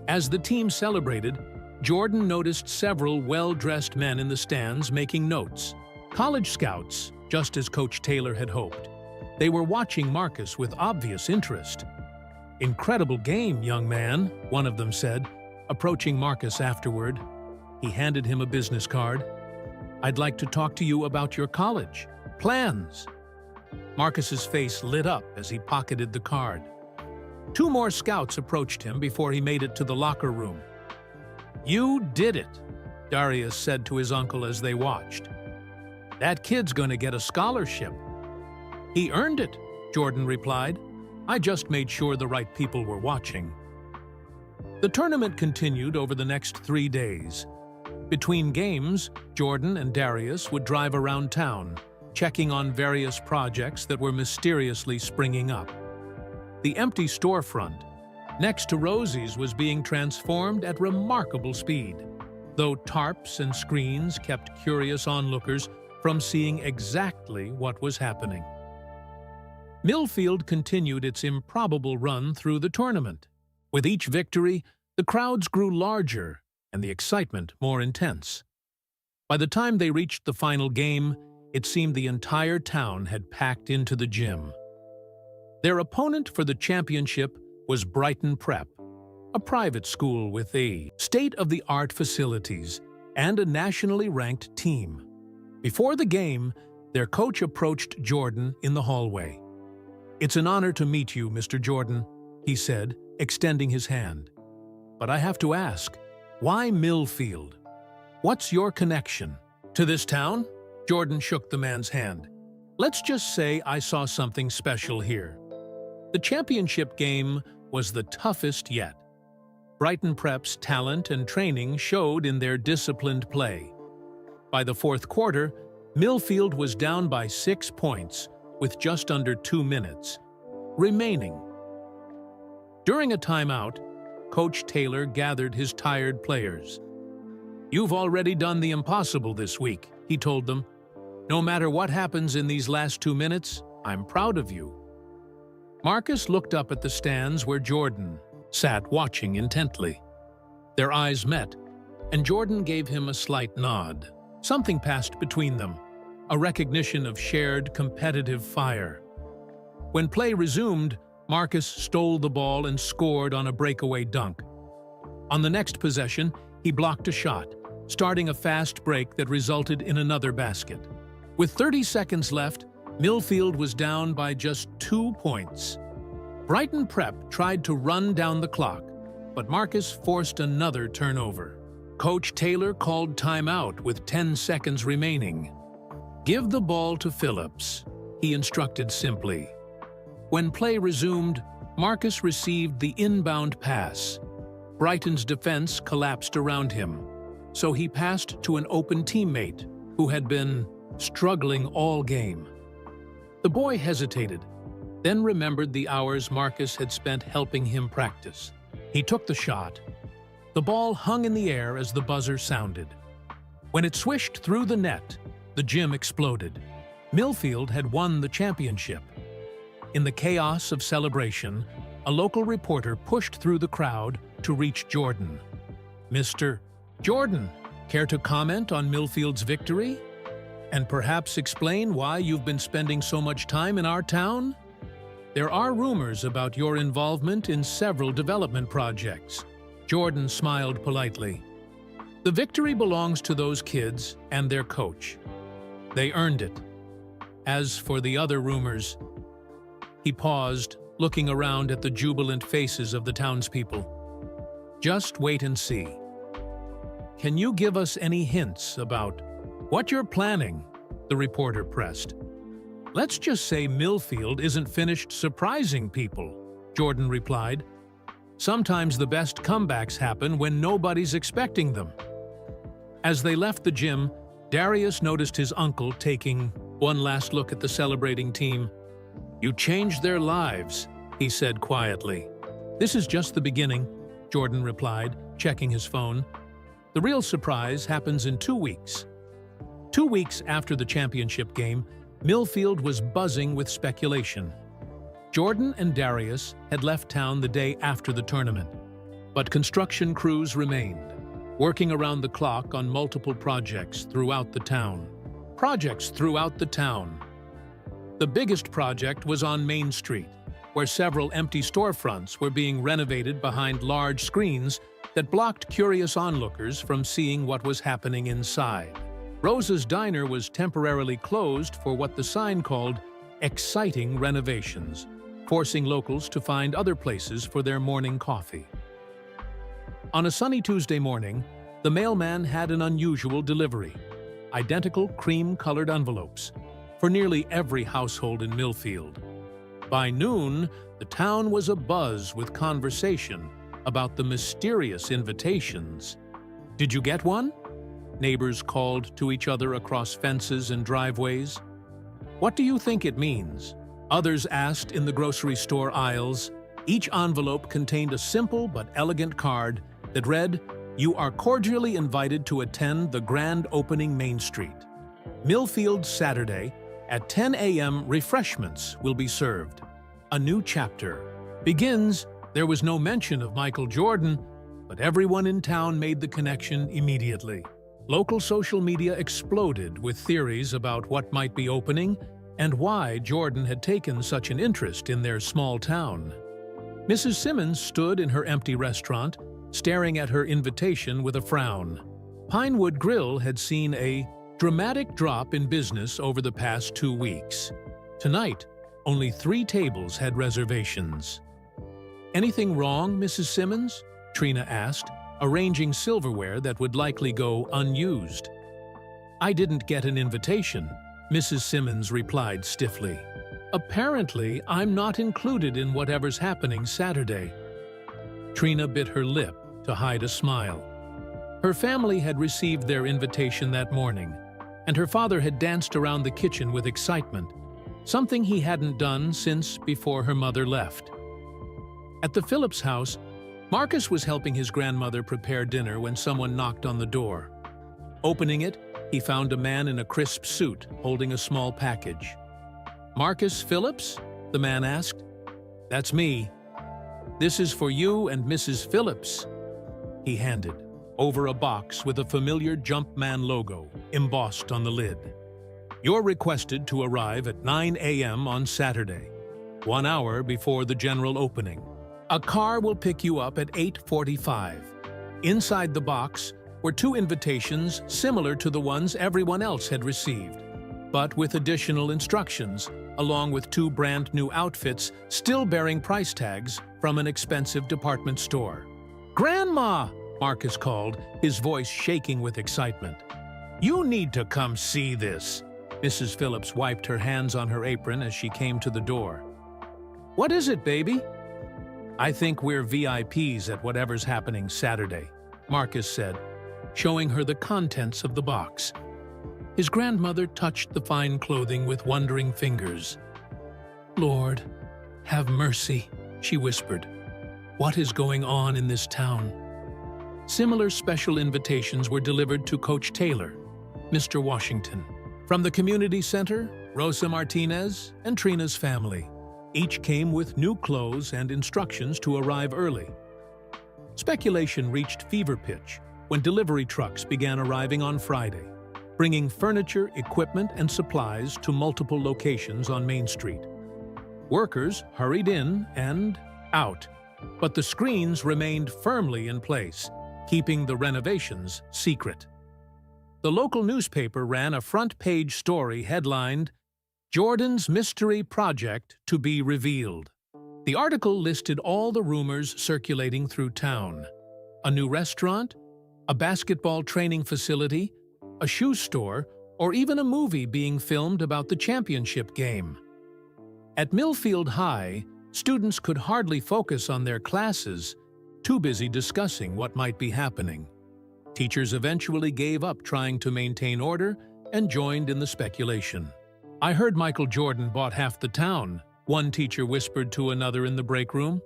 As the team celebrated, Jordan noticed several well-dressed men in the stands making notes. College scouts, just as Coach Taylor had hoped. They were watching Marcus with obvious interest. "Incredible game, young man," one of them said, approaching Marcus afterward. He handed him a business card. "I'd like to talk to you about your college plans." Marcus's face lit up as he pocketed the card. 2 more scouts approached him before he made it to the locker room. "You did it," Darius said to his uncle as they watched. "That kid's going to get a scholarship." "He earned it," Jordan replied. "I just made sure the right people were watching." The tournament continued over the next 3 days. Between games, Jordan and Darius would drive around town, checking on various projects that were mysteriously springing up. The empty storefront next to Rosie's was being transformed at remarkable speed, though tarps and screens kept curious onlookers from seeing exactly what was happening. Millfield continued its improbable run through the tournament. With each victory, the crowds grew larger and the excitement more intense. By the time they reached the final game, it seemed the entire town had packed into the gym. Their opponent for the championship was Brighton Prep, a private school with state-of-the-art facilities and a nationally ranked team. Before the game, their coach approached Jordan in the hallway. "It's an honor to meet you, Mr. Jordan," he said, extending his hand. "But I have to ask, why Millfield? What's your connection to this town?" Jordan shook the man's hand. "Let's just say I saw something special here. The championship game was the toughest yet. Brighton Prep's talent and training showed in their disciplined play. By the fourth quarter, Millfield was down by 6 points with just under 2 minutes remaining. During a timeout, Coach Taylor gathered his tired players. "You've already done the impossible this week," he told them. "No matter what happens in these last 2 minutes, I'm proud of you." Marcus looked up at the stands where Jordan sat watching intently. Their eyes met, and Jordan gave him a slight nod. Something passed between them, a recognition of shared competitive fire. When play resumed, Marcus stole the ball and scored on a breakaway dunk. On the next possession, he blocked a shot, starting a fast break that resulted in another basket. With 30 seconds left, Millfield was down by just 2 points. Brighton Prep tried to run down the clock, but Marcus forced another turnover. Coach Taylor called timeout with 10 seconds remaining. "Give the ball to Phillips," he instructed simply. When play resumed, Marcus received the inbound pass. Brighton's defense collapsed around him, so he passed to an open teammate who had been struggling all game. The boy hesitated, then remembered the hours Marcus had spent helping him practice. He took the shot. The ball hung in the air as the buzzer sounded. When it swished through the net, the gym exploded. Millfield had won the championship. In the chaos of celebration, a local reporter pushed through the crowd to reach Jordan. "Mr. Jordan, care to comment on Millfield's victory? And perhaps explain why you've been spending so much time in our town? There are rumors about your involvement in several development projects." Jordan smiled politely. "The victory belongs to those kids and their coach. They earned it. As for the other rumors..." He paused, looking around at the jubilant faces of the townspeople. "Just wait and see. Can you give us any hints about what you're planning?" the reporter pressed. "Let's just say Millfield isn't finished surprising people," Jordan replied. "Sometimes the best comebacks happen when nobody's expecting them." As they left the gym, Darius noticed his uncle taking one last look at the celebrating team. "You changed their lives," he said quietly. "This is just the beginning," Jordan replied, checking his phone. "The real surprise happens in 2 weeks." 2 weeks after the championship game, Millfield was buzzing with speculation. Jordan and Darius had left town the day after the tournament, but construction crews remained, working around the clock on multiple projects throughout the town. The biggest project was on Main Street, where several empty storefronts were being renovated behind large screens that blocked curious onlookers from seeing what was happening inside. Rosa's Diner was temporarily closed for what the sign called exciting renovations, forcing locals to find other places for their morning coffee. On a sunny Tuesday morning, the mailman had an unusual delivery: identical cream-colored envelopes for nearly every household in Millfield. By noon, the town was abuzz with conversation about the mysterious invitations. "Did you get one?" Neighbors called to each other across fences and driveways. "What do you think it means?" Others asked in the grocery store aisles. Each envelope contained a simple but elegant card that read, "You are cordially invited to attend the grand opening Main Street. Millfield Saturday at 10 a.m. refreshments will be served. A new chapter begins." There was no mention of Michael Jordan, but everyone in town made the connection immediately. Local social media exploded with theories about what might be opening and why Jordan had taken such an interest in their small town. Mrs. Simmons stood in her empty restaurant, staring at her invitation with a frown. Pinewood Grill had seen a dramatic drop in business over the past 2 weeks. Tonight, only 3 tables had reservations. "Anything wrong, Mrs. Simmons?" Trina asked, arranging silverware that would likely go unused. "I didn't get an invitation," Mrs. Simmons replied stiffly. "Apparently, I'm not included in whatever's happening Saturday." Trina bit her lip to hide a smile. Her family had received their invitation that morning, and her father had danced around the kitchen with excitement, something he hadn't done since before her mother left. At the Phillips house, Marcus was helping his grandmother prepare dinner when someone knocked on the door. Opening it, he found a man in a crisp suit holding a small package. "Marcus Phillips?" the man asked. "That's me. This is for you and Mrs. Phillips," he handed, over a box with a familiar Jumpman logo embossed on the lid. "You're requested to arrive at 9 a.m. on Saturday, 1 hour before the general opening. A car will pick you up at 8:45. Inside the box were 2 invitations similar to the ones everyone else had received, but with additional instructions, along with 2 brand-new outfits still bearing price tags from an expensive department store. "Grandma!" Marcus called, his voice shaking with excitement. "You need to come see this." Mrs. Phillips wiped her hands on her apron as she came to the door. "What is it, baby?" "I think we're VIPs at whatever's happening Saturday," Marcus said, showing her the contents of the box. His grandmother touched the fine clothing with wondering fingers. "Lord, have mercy," she whispered. "What is going on in this town?" Similar special invitations were delivered to Coach Taylor, Mr. Washington. From the community center, Rosa Martinez and Trina's family. Each came with new clothes and instructions to arrive early. Speculation reached fever pitch when delivery trucks began arriving on Friday, bringing furniture, equipment, and supplies to multiple locations on Main Street. Workers hurried in and out, but the screens remained firmly in place, keeping the renovations secret. The local newspaper ran a front-page story headlined, "Jordan's Mystery Project to be Revealed." The article listed all the rumors circulating through town: a new restaurant, a basketball training facility, a shoe store, or even a movie being filmed about the championship game. At Millfield High, students could hardly focus on their classes, too busy discussing what might be happening. Teachers eventually gave up trying to maintain order and joined in the speculation. "I heard Michael Jordan bought half the town," one teacher whispered to another in the break room.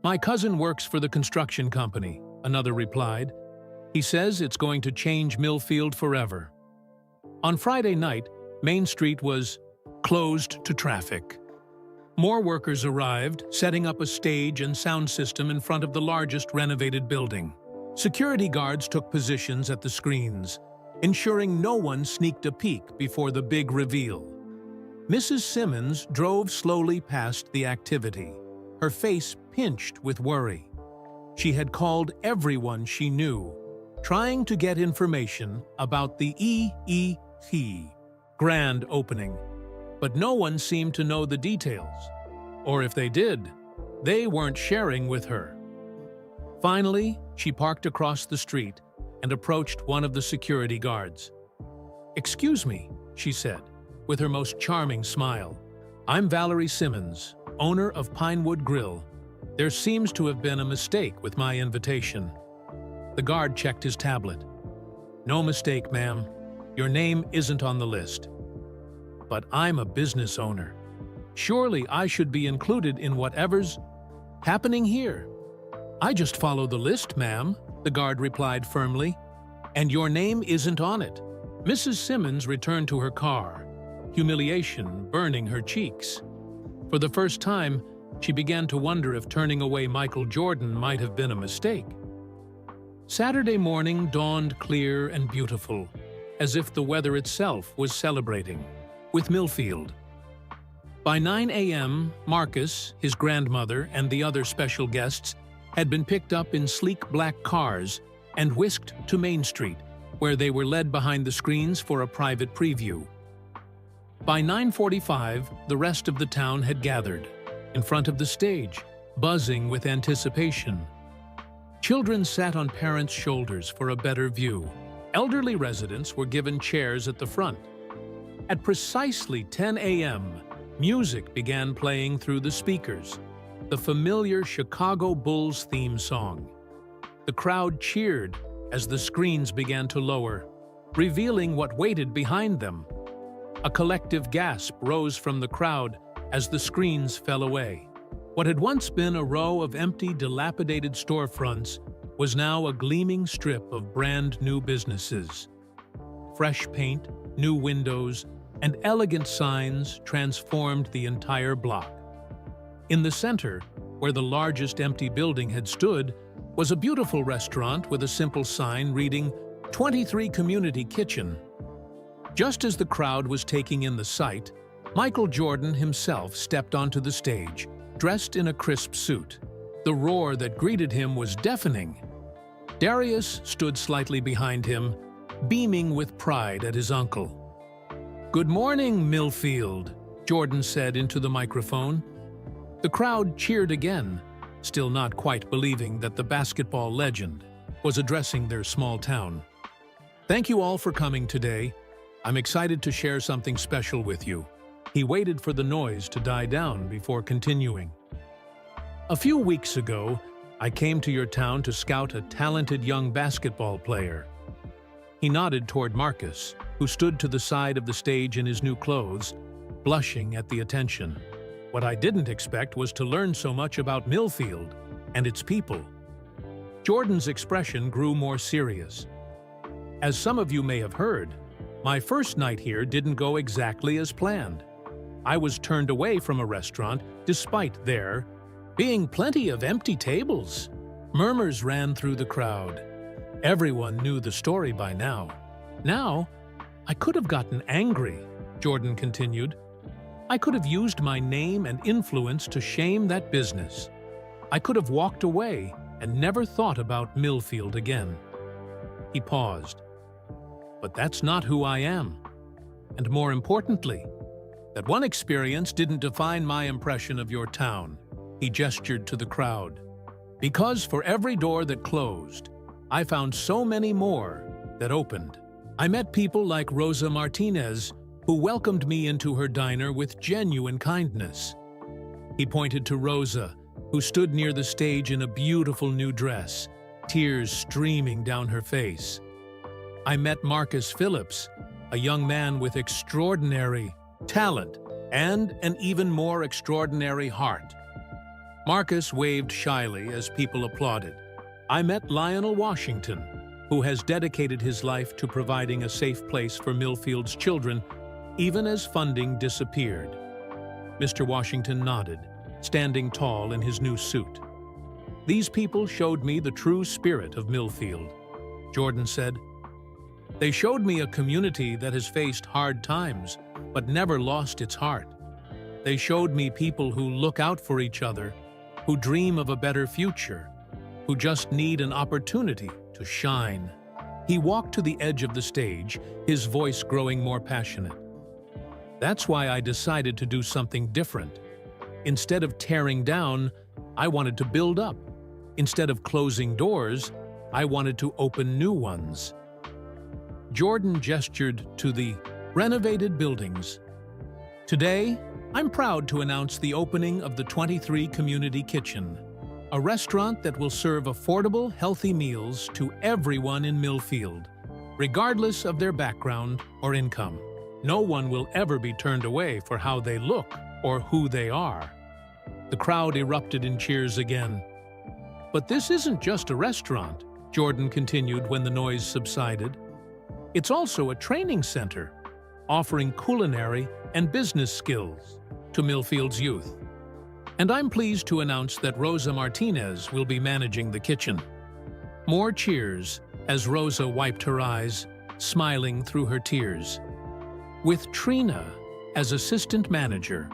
"My cousin works for the construction company," another replied. "He says it's going to change Millfield forever." On Friday night, Main Street was closed to traffic. More workers arrived, setting up a stage and sound system in front of the largest renovated building. Security guards took positions at the screens, ensuring no one sneaked a peek before the big reveal. Mrs. Simmons drove slowly past the activity, her face pinched with worry. She had called everyone she knew, trying to get information about the EET grand opening, but no one seemed to know the details. Or if they did, they weren't sharing with her. Finally, she parked across the street and approached one of the security guards. "Excuse me," she said, with her most charming smile. "I'm Valerie Simmons, owner of Pinewood Grill. There seems to have been a mistake with my invitation." The guard checked his tablet. "No mistake, ma'am. Your name isn't on the list." "But I'm a business owner. Surely I should be included in whatever's happening here." "I just follow the list, ma'am," the guard replied firmly. "And your name isn't on it." Mrs. Simmons returned to her car, humiliation burning her cheeks. For the first time, she began to wonder if turning away Michael Jordan might have been a mistake. Saturday morning dawned clear and beautiful, as if the weather itself was celebrating, with Millfield. By 9 a.m., Marcus, his grandmother, and the other special guests had been picked up in sleek black cars and whisked to Main Street, where they were led behind the screens for a private preview. By 9:45, the rest of the town had gathered, in front of the stage, buzzing with anticipation. Children sat on parents' shoulders for a better view. Elderly residents were given chairs at the front. At precisely 10 a.m., music began playing through the speakers, the familiar Chicago Bulls theme song. The crowd cheered as the screens began to lower, revealing what waited behind them. A collective gasp rose from the crowd as the screens fell away. What had once been a row of empty, dilapidated storefronts was now a gleaming strip of brand-new businesses. Fresh paint, new windows, and elegant signs transformed the entire block. In the center, where the largest empty building had stood, was a beautiful restaurant with a simple sign reading 23 Community Kitchen. Just as the crowd was taking in the sight, Michael Jordan himself stepped onto the stage, dressed in a crisp suit. The roar that greeted him was deafening. Darius stood slightly behind him, beaming with pride at his uncle. "Good morning, Millfield," Jordan said into the microphone. The crowd cheered again, still not quite believing that the basketball legend was addressing their small town. "Thank you all for coming today. I'm excited to share something special with you." He waited for the noise to die down before continuing. "A few weeks ago, I came to your town to scout a talented young basketball player." He nodded toward Marcus, who stood to the side of the stage in his new clothes, blushing at the attention. What I didn't expect was to learn so much about Millfield and its people. Jordan's expression grew more serious. "As some of you may have heard, my first night here didn't go exactly as planned. I was turned away from a restaurant despite there being plenty of empty tables." Murmurs ran through the crowd. Everyone knew the story by now. "Now, I could have gotten angry," Jordan continued. "I could have used my name and influence to shame that business. I could have walked away and never thought about Millfield again." He paused. "But that's not who I am. And more importantly, that one experience didn't define my impression of your town." He gestured to the crowd. "Because for every door that closed, I found so many more that opened. I met people like Rosa Martinez, who welcomed me into her diner with genuine kindness." He pointed to Rosa, who stood near the stage in a beautiful new dress, tears streaming down her face. "I met Marcus Phillips, a young man with extraordinary talent and an even more extraordinary heart." Marcus waved shyly as people applauded. "I met Lionel Washington, who has dedicated his life to providing a safe place for Millfield's children, even as funding disappeared." Mr. Washington nodded, standing tall in his new suit. "These people showed me the true spirit of Millfield," Jordan said. "They showed me a community that has faced hard times, but never lost its heart. They showed me people who look out for each other, who dream of a better future, who just need an opportunity to shine." He walked to the edge of the stage, his voice growing more passionate. "That's why I decided to do something different. Instead of tearing down, I wanted to build up. Instead of closing doors, I wanted to open new ones." Jordan gestured to the renovated buildings. "Today, I'm proud to announce the opening of the 23 Community Kitchen, a restaurant that will serve affordable, healthy meals to everyone in Millfield, regardless of their background or income. No one will ever be turned away for how they look or who they are." The crowd erupted in cheers again. "But this isn't just a restaurant," Jordan continued when the noise subsided. "It's also a training center, offering culinary and business skills to Millfield's youth. And I'm pleased to announce that Rosa Martinez will be managing the kitchen." More cheers as Rosa wiped her eyes, smiling through her tears. "With Trina as assistant manager,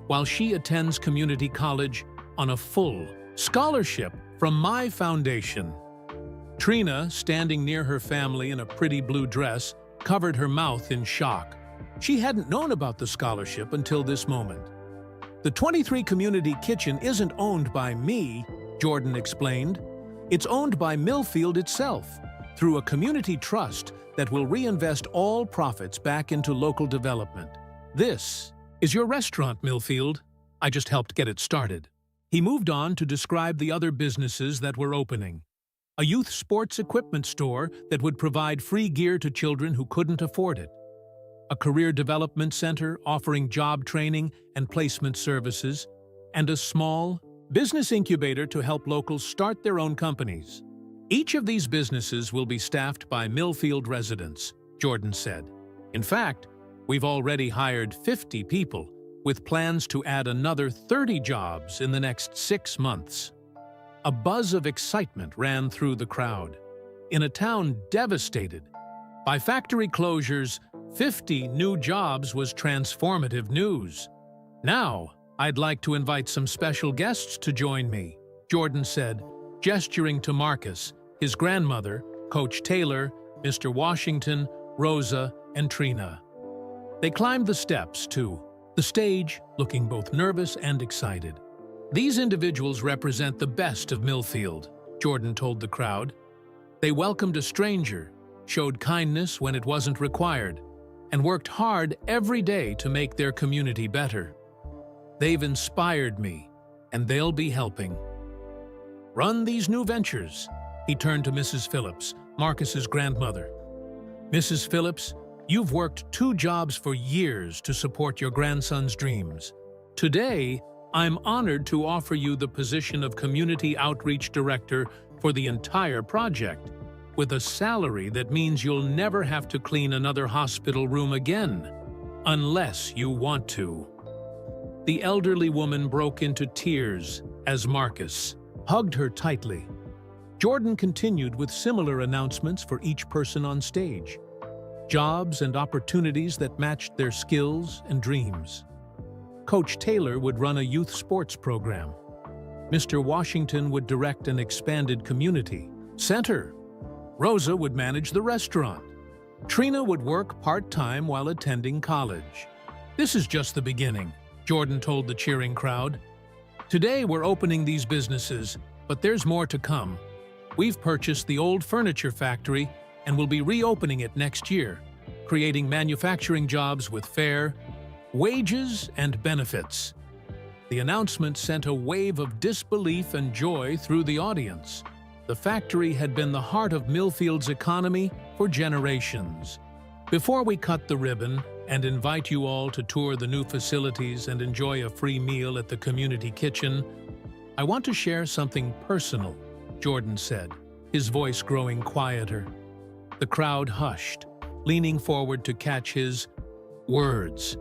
while she attends community college on a full scholarship from my foundation." Trina, standing near her family in a pretty blue dress, covered her mouth in shock. She hadn't known about the scholarship until this moment. "The 23 Community Kitchen isn't owned by me," Jordan explained. "It's owned by Millfield itself, through a community trust that will reinvest all profits back into local development. This is your restaurant, Millfield. I just helped get it started." He moved on to describe the other businesses that were opening. a youth sports equipment store that would provide free gear to children who couldn't afford it, a career development center offering job training and placement services, and a small business incubator to help locals start their own companies. Each of these businesses will be staffed by Millfield residents, Jordan said. In fact, we've already hired 50 people, with plans to add another 30 jobs in the next 6 months. A buzz of excitement ran through the crowd. In a town devastated by factory closures, 50 new jobs was transformative news. Now, I'd like to invite some special guests to join me, Jordan said, gesturing to Marcus, his grandmother, Coach Taylor, Mr. Washington, Rosa, and Trina. They climbed the steps to the stage, looking both nervous and excited. These individuals represent the best of Millfield, Jordan told the crowd. They welcomed a stranger, showed kindness when it wasn't required, and worked hard every day to make their community better. They've inspired me, and they'll be helping run these new ventures. He turned to Mrs. Phillips, Marcus's grandmother. Mrs. Phillips, you've worked 2 jobs for years to support your grandson's dreams. Today, I'm honored to offer you the position of Community Outreach Director for the entire project, with a salary that means you'll never have to clean another hospital room again, unless you want to. The elderly woman broke into tears as Marcus hugged her tightly. Jordan continued with similar announcements for each person on stage. Jobs and opportunities that matched their skills and dreams. Coach Taylor would run a youth sports program. Mr. Washington would direct an expanded community center. Rosa would manage the restaurant. Trina would work part-time while attending college. This is just the beginning, Jordan told the cheering crowd. Today we're opening these businesses, but there's more to come. We've purchased the old furniture factory and will be reopening it next year, creating manufacturing jobs with fair wages and benefits. The announcement sent a wave of disbelief and joy through the audience. The factory had been the heart of Millfield's economy for generations. Before we cut the ribbon and invite you all to tour the new facilities and enjoy a free meal at the community kitchen, I want to share something personal, Jordan said, his voice growing quieter. The crowd hushed, leaning forward to catch his words.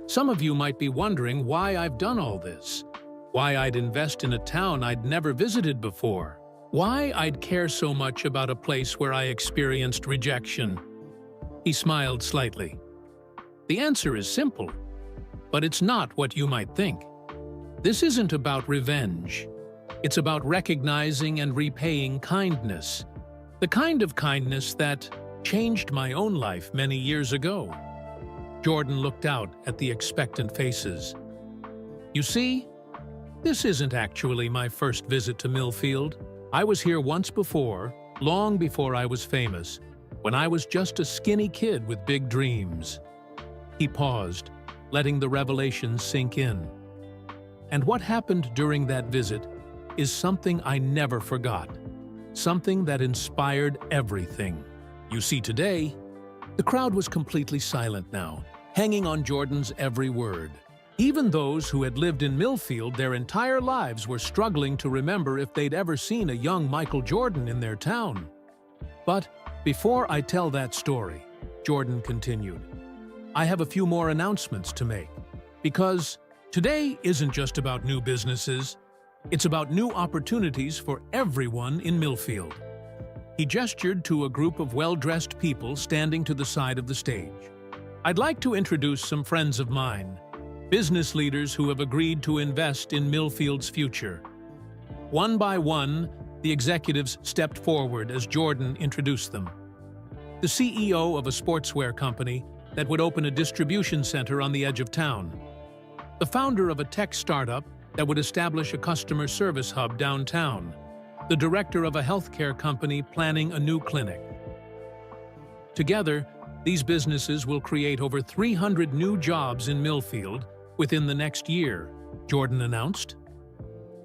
Some of you might be wondering why I've done all this, why I'd invest in a town I'd never visited before, why I'd care so much about a place where I experienced rejection. He smiled slightly. The answer is simple, but it's not what you might think. This isn't about revenge. It's about recognizing and repaying kindness. The kind of kindness that changed my own life many years ago. Jordan looked out at the expectant faces. You see, this isn't actually my first visit to Millfield. I was here once before, long before I was famous, when I was just a skinny kid with big dreams. He paused, letting the revelation sink in. And what happened during that visit is something I never forgot, something that inspired everything. You see, today, the crowd was completely silent now, hanging on Jordan's every word. Even those who had lived in Millfield their entire lives were struggling to remember if they'd ever seen a young Michael Jordan in their town. But before I tell that story, Jordan continued, I have a few more announcements to make, because today isn't just about new businesses, it's about new opportunities for everyone in Millfield. He gestured to a group of well-dressed people standing to the side of the stage. I'd like to introduce some friends of mine, business leaders who have agreed to invest in Millfield's future. One by one, the executives stepped forward as Jordan introduced them. The CEO of a sportswear company that would open a distribution center on the edge of town. The founder of a tech startup that would establish a customer service hub downtown. The director of a healthcare company planning a new clinic. Together, these businesses will create over 300 new jobs in Millfield within the next year, Jordan announced.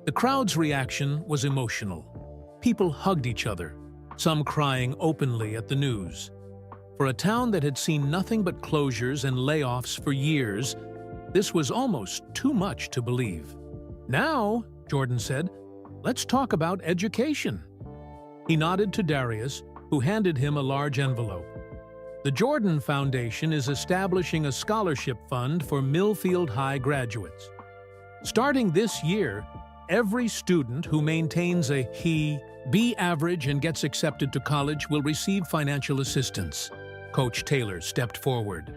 The crowd's reaction was emotional. People hugged each other, some crying openly at the news. For a town that had seen nothing but closures and layoffs for years, this was almost too much to believe. "Now," Jordan said, "let's talk about education." He nodded to Darius, who handed him a large envelope. The Jordan Foundation is establishing a scholarship fund for Millfield High graduates. Starting this year, every student who maintains a B average and gets accepted to college will receive financial assistance. Coach Taylor stepped forward.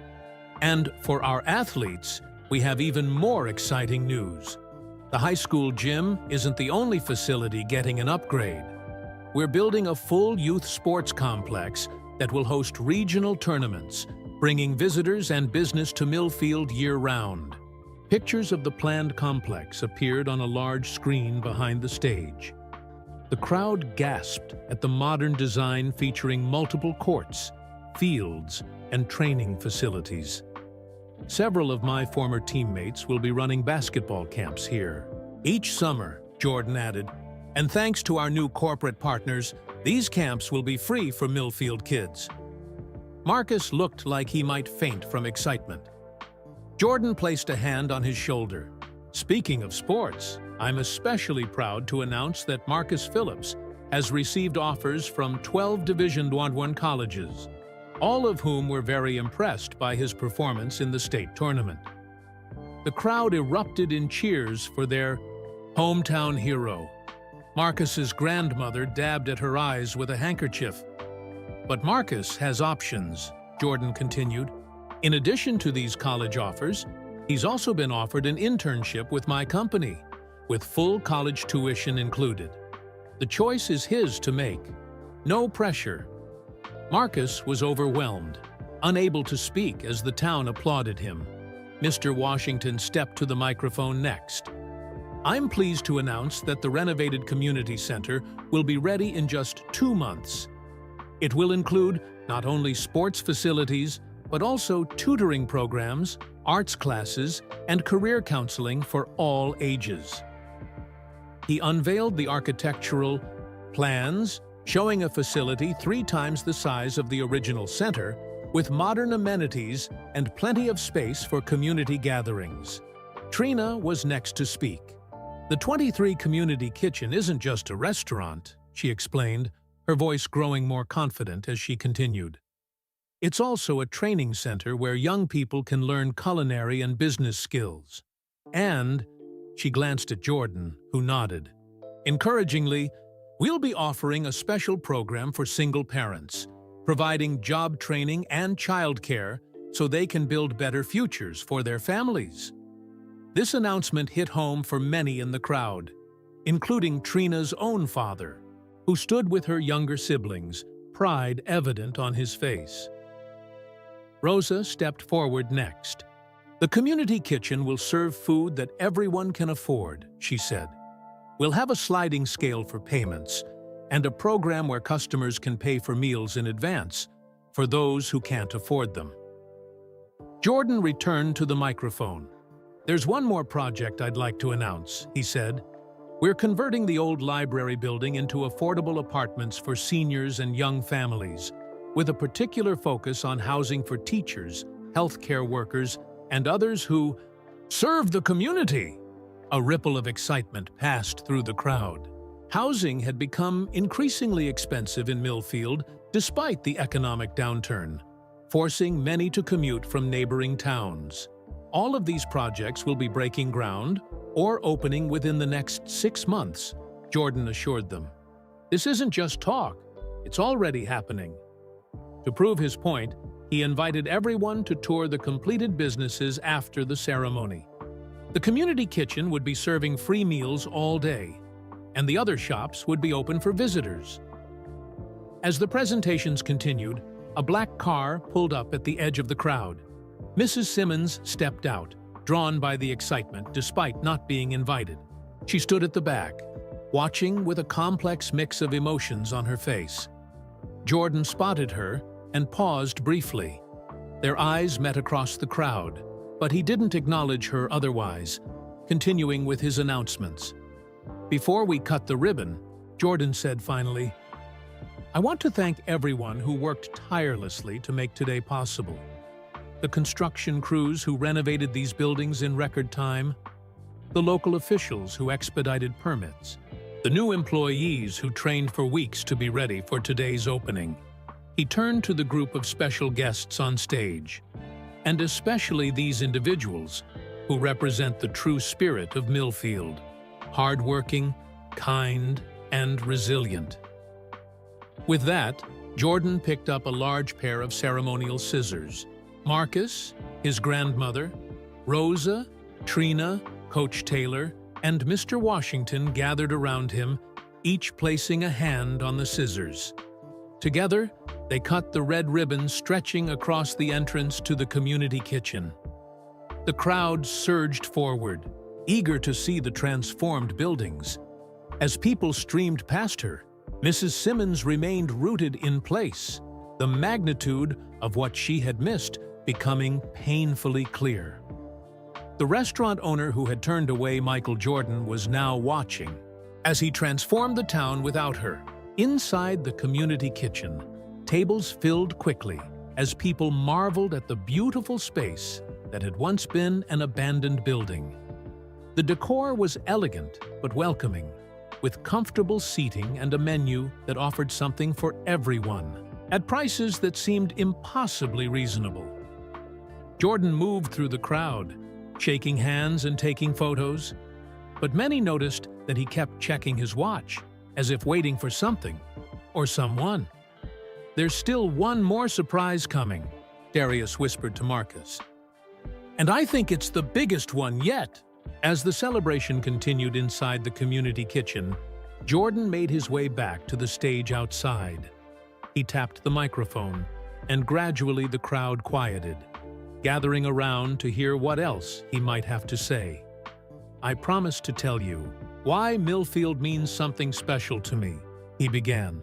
And for our athletes, we have even more exciting news. The high school gym isn't the only facility getting an upgrade. We're building a full youth sports complex that will host regional tournaments, bringing visitors and business to Millfield year-round. Pictures of the planned complex appeared on a large screen behind the stage. The crowd gasped at the modern design featuring multiple courts, fields, and training facilities. Several of my former teammates will be running basketball camps here. Each summer, Jordan added, and thanks to our new corporate partners, these camps will be free for Millfield kids. Marcus looked like he might faint from excitement. Jordan placed a hand on his shoulder. "Speaking of sports, I'm especially proud to announce that Marcus Phillips has received offers from 12 Division I colleges, all of whom were very impressed by his performance in the state tournament." The crowd erupted in cheers for their hometown hero. Marcus's grandmother dabbed at her eyes with a handkerchief. "But Marcus has options," Jordan continued. "In addition to these college offers, he's also been offered an internship with my company, with full college tuition included. The choice is his to make. No pressure." Marcus was overwhelmed, unable to speak as the town applauded him. Mr. Washington stepped to the microphone next. "I'm pleased to announce that the renovated community center will be ready in just 2 months. It will include not only sports facilities, but also tutoring programs, arts classes, and career counseling for all ages." He unveiled the architectural plans, showing a facility 3 times the size of the original center, with modern amenities and plenty of space for community gatherings. Trina was next to speak. "The 23 Community Kitchen isn't just a restaurant," she explained, her voice growing more confident as she continued. "It's also a training center where young people can learn culinary and business skills. And," she glanced at Jordan, who nodded, "encouragingly, we'll be offering a special program for single parents, providing job training and childcare so they can build better futures for their families." This announcement hit home for many in the crowd, including Trina's own father, who stood with her younger siblings, pride evident on his face. Rosa stepped forward next. "The community kitchen will serve food that everyone can afford," she said. "We'll have a sliding scale for payments and a program where customers can pay for meals in advance for those who can't afford them." Jordan returned to the microphone. "There's one more project I'd like to announce," he said. "We're converting the old library building into affordable apartments for seniors and young families, with a particular focus on housing for teachers, healthcare workers, and others who serve the community." A ripple of excitement passed through the crowd. Housing had become increasingly expensive in Millfield despite the economic downturn, forcing many to commute from neighboring towns. All of these projects will be breaking ground or opening within the next 6 months, Jordan assured them. "This isn't just talk, it's already happening." To prove his point, he invited everyone to tour the completed businesses after the ceremony. The community kitchen would be serving free meals all day, and the other shops would be open for visitors. As the presentations continued, a black car pulled up at the edge of the crowd. Mrs. Simmons stepped out, drawn by the excitement despite not being invited. She stood at the back, watching with a complex mix of emotions on her face. Jordan spotted her and paused briefly. Their eyes met across the crowd, but he didn't acknowledge her otherwise, continuing with his announcements. "Before we cut the ribbon," Jordan said finally, I want to thank everyone who worked tirelessly to make today possible. The construction crews who renovated these buildings in record time, the local officials who expedited permits, the new employees who trained for weeks to be ready for today's opening. He turned to the group of special guests on stage, and especially these individuals who represent the true spirit of Millfield: hardworking, kind, and resilient. With that, Jordan picked up a large pair of ceremonial scissors. Marcus, his grandmother, Rosa, Trina, Coach Taylor, and Mr. Washington gathered around him, each placing a hand on the scissors. Together, they cut the red ribbon stretching across the entrance to the community kitchen. The crowd surged forward, eager to see the transformed buildings. As people streamed past her, Mrs. Simmons remained rooted in place, the magnitude of what she had missed becoming painfully clear. The restaurant owner who had turned away Michael Jordan was now watching as he transformed the town without her. Inside the community kitchen, tables filled quickly as people marveled at the beautiful space that had once been an abandoned building. The decor was elegant but welcoming, with comfortable seating and a menu that offered something for everyone, at prices that seemed impossibly reasonable. Jordan moved through the crowd, shaking hands and taking photos, but many noticed that he kept checking his watch, as if waiting for something or someone. "There's still one more surprise coming," Darius whispered to Marcus. "And I think it's the biggest one yet." As the celebration continued inside the community kitchen, Jordan made his way back to the stage outside. He tapped the microphone, and gradually the crowd quieted, gathering around to hear what else he might have to say. "I promise to tell you why Millfield means something special to me," he began.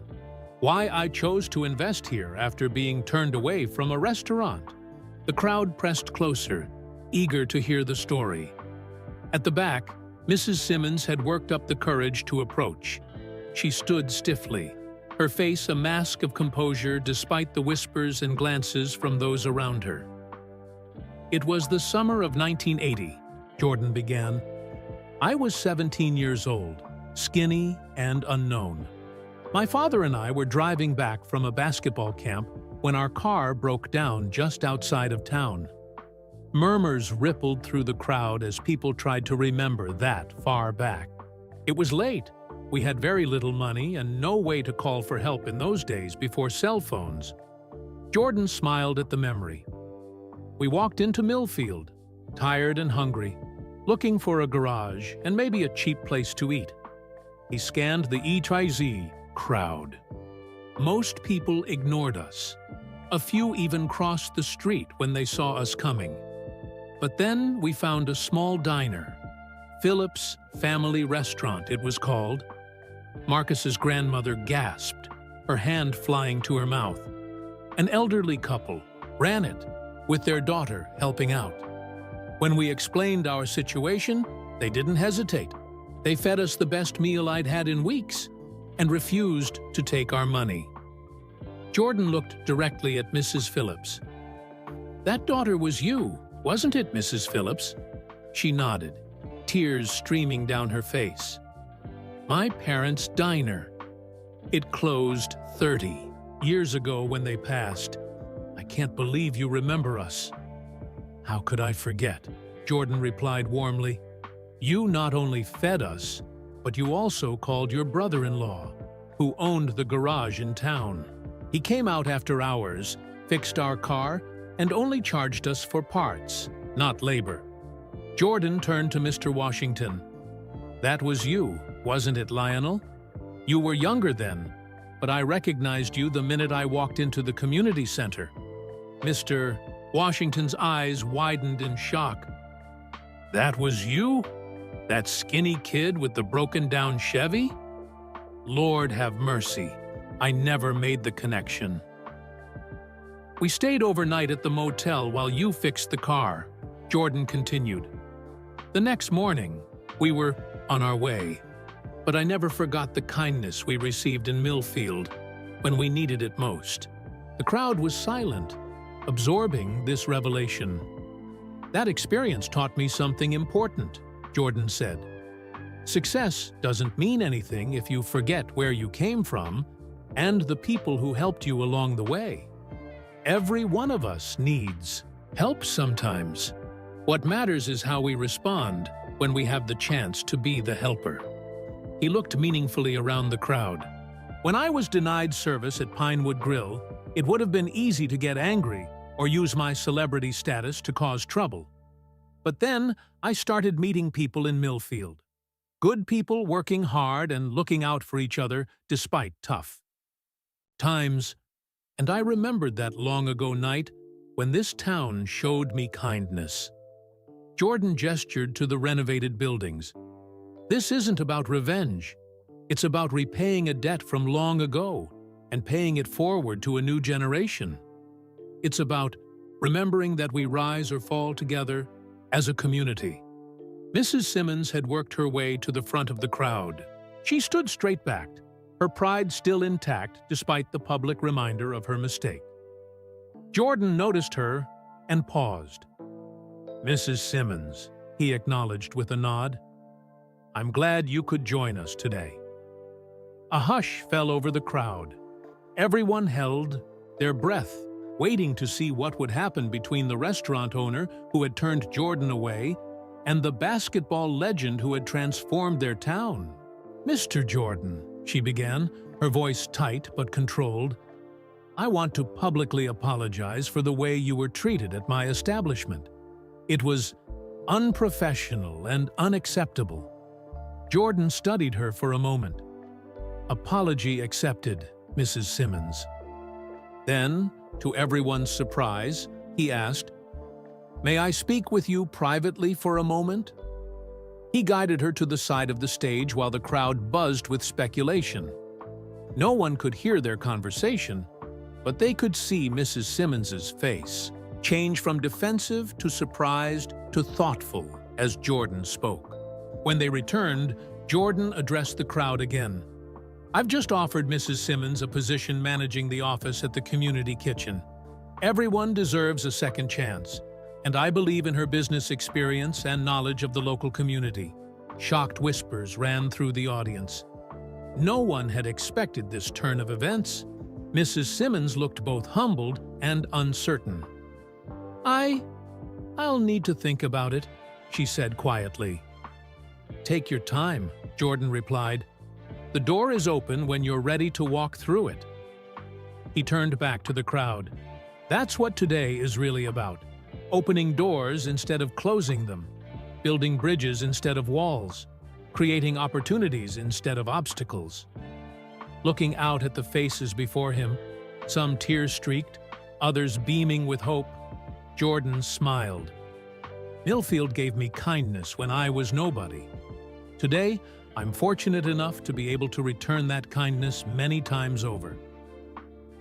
"Why I chose to invest here after being turned away from a restaurant." The crowd pressed closer, eager to hear the story. At the back, Mrs. Simmons had worked up the courage to approach. She stood stiffly, her face a mask of composure despite the whispers and glances from those around her. "It was the summer of 1980, Jordan began. "I was 17 years old, skinny and unknown. My father and I were driving back from a basketball camp when our car broke down just outside of town. Murmurs rippled through the crowd as people tried to remember that far back. It was late. We had very little money and no way to call for help in those days before cell phones." Jordan smiled at the memory. "We walked into Millfield, tired and hungry, looking for a garage and maybe a cheap place to eat." He scanned the ETZ crowd. Most people ignored us. A few even crossed the street when they saw us coming. But then we found a small diner. Phillips Family Restaurant, it was called. Marcus's grandmother gasped, her hand flying to her mouth. An elderly couple ran it, with their daughter helping out. When we explained our situation, they didn't hesitate. They fed us the best meal I'd had in weeks and refused to take our money. Jordan looked directly at Mrs. Phillips. "That daughter was you, wasn't it, Mrs. Phillips?" She nodded, tears streaming down her face. "My parents' diner. It closed 30 years ago when they passed. I can't believe you remember us." "How could I forget?" Jordan replied warmly. "You not only fed us, but you also called your brother-in-law, who owned the garage in town. He came out after hours, fixed our car, and only charged us for parts, not labor." Jordan turned to Mr. Washington. "That was you, wasn't it, Lionel? You were younger then, but I recognized you the minute I walked into the community center." Mr. Washington's eyes widened in shock. "That was you? That skinny kid with the broken-down Chevy? Lord have mercy, I never made the connection." "We stayed overnight at the motel while you fixed the car," Jordan continued. "The next morning, we were on our way. But I never forgot the kindness we received in Millfield. when we needed it most. The crowd was silent, absorbing this revelation. That experience taught me something important, Jordan said. Success doesn't mean anything if you forget where you came from and the people who helped you along the way. Every one of us needs help sometimes. What matters is how we respond when we have the chance to be the helper. He looked meaningfully around the crowd. When I was denied service at Pinewood Grill, it would have been easy to get angry or use my celebrity status to cause trouble. But then I started meeting people in Millfield. Good people working hard and looking out for each other despite tough times. And I remembered that long ago night when this town showed me kindness. Jordan gestured to the renovated buildings. This isn't about revenge. It's about repaying a debt from long ago and paying it forward to a new generation. It's about remembering that we rise or fall together as a community. Mrs. Simmons had worked her way to the front of the crowd. She stood straight-backed, her pride still intact despite the public reminder of her mistake. Jordan noticed her and paused. "Mrs. Simmons," he acknowledged with a nod. "I'm glad you could join us today." A hush fell over the crowd. Everyone held their breath, waiting to see what would happen between the restaurant owner who had turned Jordan away and the basketball legend who had transformed their town. "Mr. Jordan," she began, her voice tight but controlled, "I want to publicly apologize for the way you were treated at my establishment. It was unprofessional and unacceptable." Jordan studied her for a moment. "Apology accepted, Mrs. Simmons." Then, to everyone's surprise, he asked, "May I speak with you privately for a moment?" He guided her to the side of the stage while the crowd buzzed with speculation. No one could hear their conversation, but they could see Mrs. Simmons's face change from defensive to surprised to thoughtful as Jordan spoke. When they returned, Jordan addressed the crowd again. "I've just offered Mrs. Simmons a position managing the office at the community kitchen. Everyone deserves a second chance, and I believe in her business experience and knowledge of the local community." Shocked whispers ran through the audience. No one had expected this turn of events. Mrs. Simmons looked both humbled and uncertain. I'll need to think about it," she said quietly. "Take your time," Jordan replied. "The door is open when you're ready to walk through it." He turned back to the crowd. "That's what today is really about. Opening doors instead of closing them, building bridges instead of walls, creating opportunities instead of obstacles." Looking out at the faces before him, some tear-streaked, others beaming with hope, Jordan smiled. "Millfield gave me kindness when I was nobody. Today, I'm fortunate enough to be able to return that kindness many times over.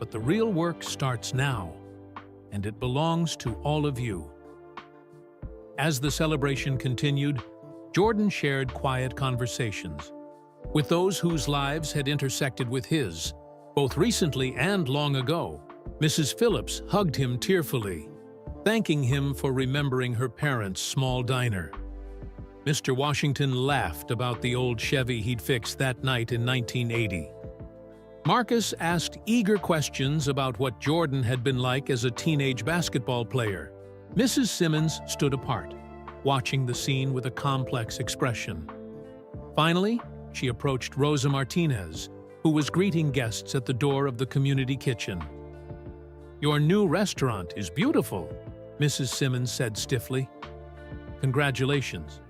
But the real work starts now, and it belongs to all of you." As the celebration continued, Jordan shared quiet conversations with those whose lives had intersected with his, both recently and long ago. Mrs. Phillips hugged him tearfully, thanking him for remembering her parents' small diner. Mr. Washington laughed about the old Chevy he'd fixed that night in 1980. Marcus asked eager questions about what Jordan had been like as a teenage basketball player. Mrs. Simmons stood apart, watching the scene with a complex expression. Finally, she approached Rosa Martinez, who was greeting guests at the door of the community kitchen. "Your new restaurant is beautiful," Mrs. Simmons said stiffly. "Congratulations."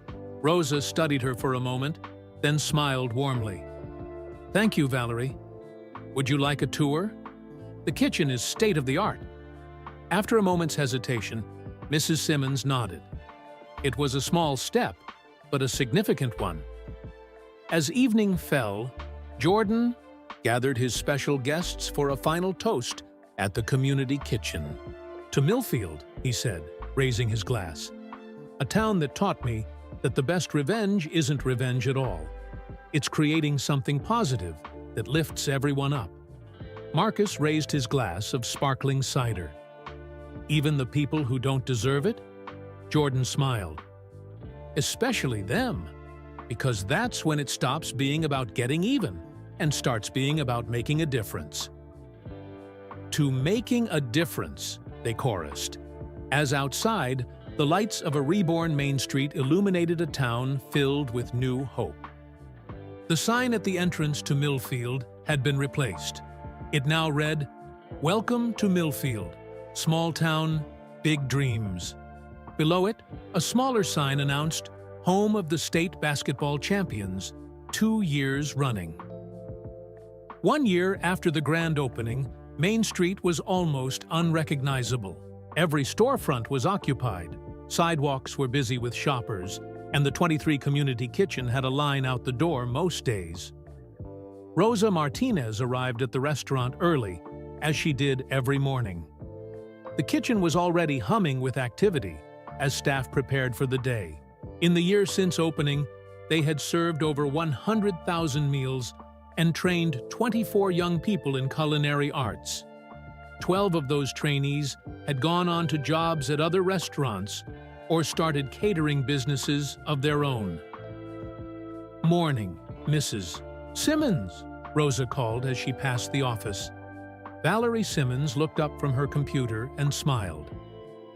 Rosa studied her for a moment, then smiled warmly. "Thank you, Valerie. Would you like a tour? The kitchen is state-of-the-art." After a moment's hesitation, Mrs. Simmons nodded. It was a small step, but a significant one. As evening fell, Jordan gathered his special guests for a final toast at the community kitchen. "To Millfield," he said, raising his glass. "A town that taught me that the best revenge isn't revenge at all. It's creating something positive that lifts everyone up." Marcus raised his glass of sparkling cider. "Even the people who don't deserve it?" Jordan smiled. "Especially them, because that's when it stops being about getting even and starts being about making a difference." "To making a difference," they chorused, as outside, the lights of a reborn Main Street illuminated a town filled with new hope. The sign at the entrance to Millfield had been replaced. It now read, "Welcome to Millfield. Small town, big dreams." Below it, a smaller sign announced, "Home of the state basketball champions, 2 years running." 1 year after the grand opening, Main Street was almost unrecognizable. Every storefront was occupied, sidewalks were busy with shoppers, and the 23 Community Kitchen had a line out the door most days. Rosa Martinez arrived at the restaurant early, as she did every morning. The kitchen was already humming with activity as staff prepared for the day. In the year since opening, they had served over 100,000 meals and trained 24 young people in culinary arts. 12 of those trainees had gone on to jobs at other restaurants or started catering businesses of their own. "Morning, Mrs. Simmons," Rosa called as she passed the office. Valerie Simmons looked up from her computer and smiled,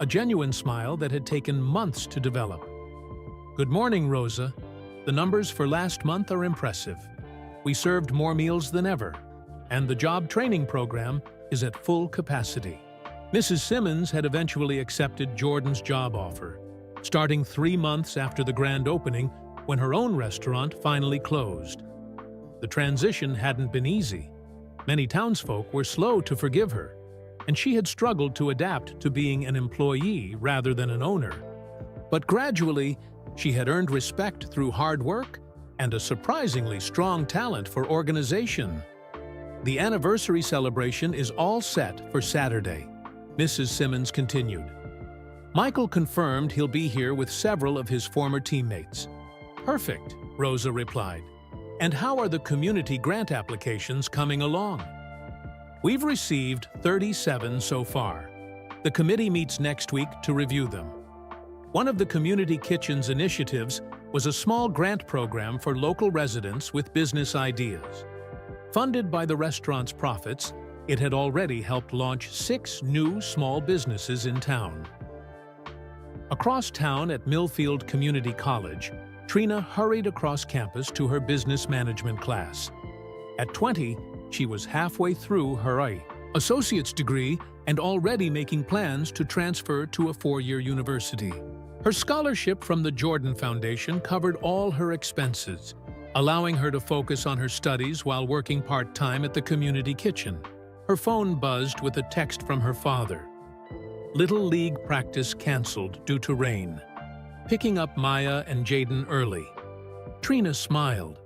a genuine smile that had taken months to develop. "Good morning, Rosa. The numbers for last month are impressive. We served more meals than ever, and the job training program is at full capacity." Mrs. Simmons had eventually accepted Jordan's job offer, starting 3 months after the grand opening when her own restaurant finally closed. The transition hadn't been easy. Many townsfolk were slow to forgive her, and she had struggled to adapt to being an employee rather than an owner. But gradually, she had earned respect through hard work and a surprisingly strong talent for organization. "The anniversary celebration is all set for Saturday," Mrs. Simmons continued. "Michael confirmed he'll be here with several of his former teammates." "Perfect," Rosa replied. "And how are the community grant applications coming along?" "We've received 37 so far. The committee meets next week to review them." One of the Community Kitchen's initiatives was a small grant program for local residents with business ideas. Funded by the restaurant's profits, it had already helped launch 6 new small businesses in town. Across town at Millfield Community College, Trina hurried across campus to her business management class. At 20, she was halfway through her associate's degree and already making plans to transfer to a 4-year university. Her scholarship from the Jordan Foundation covered all her expenses, allowing her to focus on her studies while working part-time at the Community Kitchen. Her phone buzzed with a text from her father. Little League practice canceled due to rain. Picking up Maya and Jaden early. Trina smiled.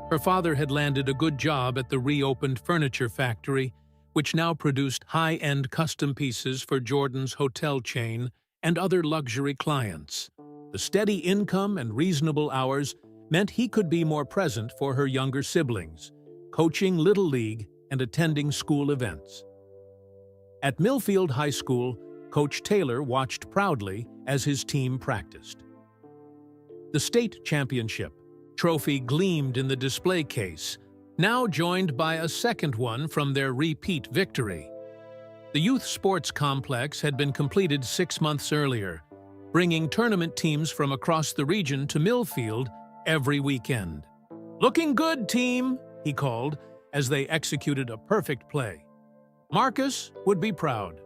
Her father had landed a good job at the reopened furniture factory, which now produced high-end custom pieces for Jordan's hotel chain and other luxury clients. The steady income and reasonable hours meant he could be more present for her younger siblings, coaching Little League and attending school events. At Millfield High School, Coach Taylor watched proudly as his team practiced. The state championship trophy gleamed in the display case, now joined by a second one from their repeat victory. The youth sports complex had been completed 6 months earlier, bringing tournament teams from across the region to Millfield every weekend. "Looking good, team," he called as they executed a perfect play. Marcus would be proud.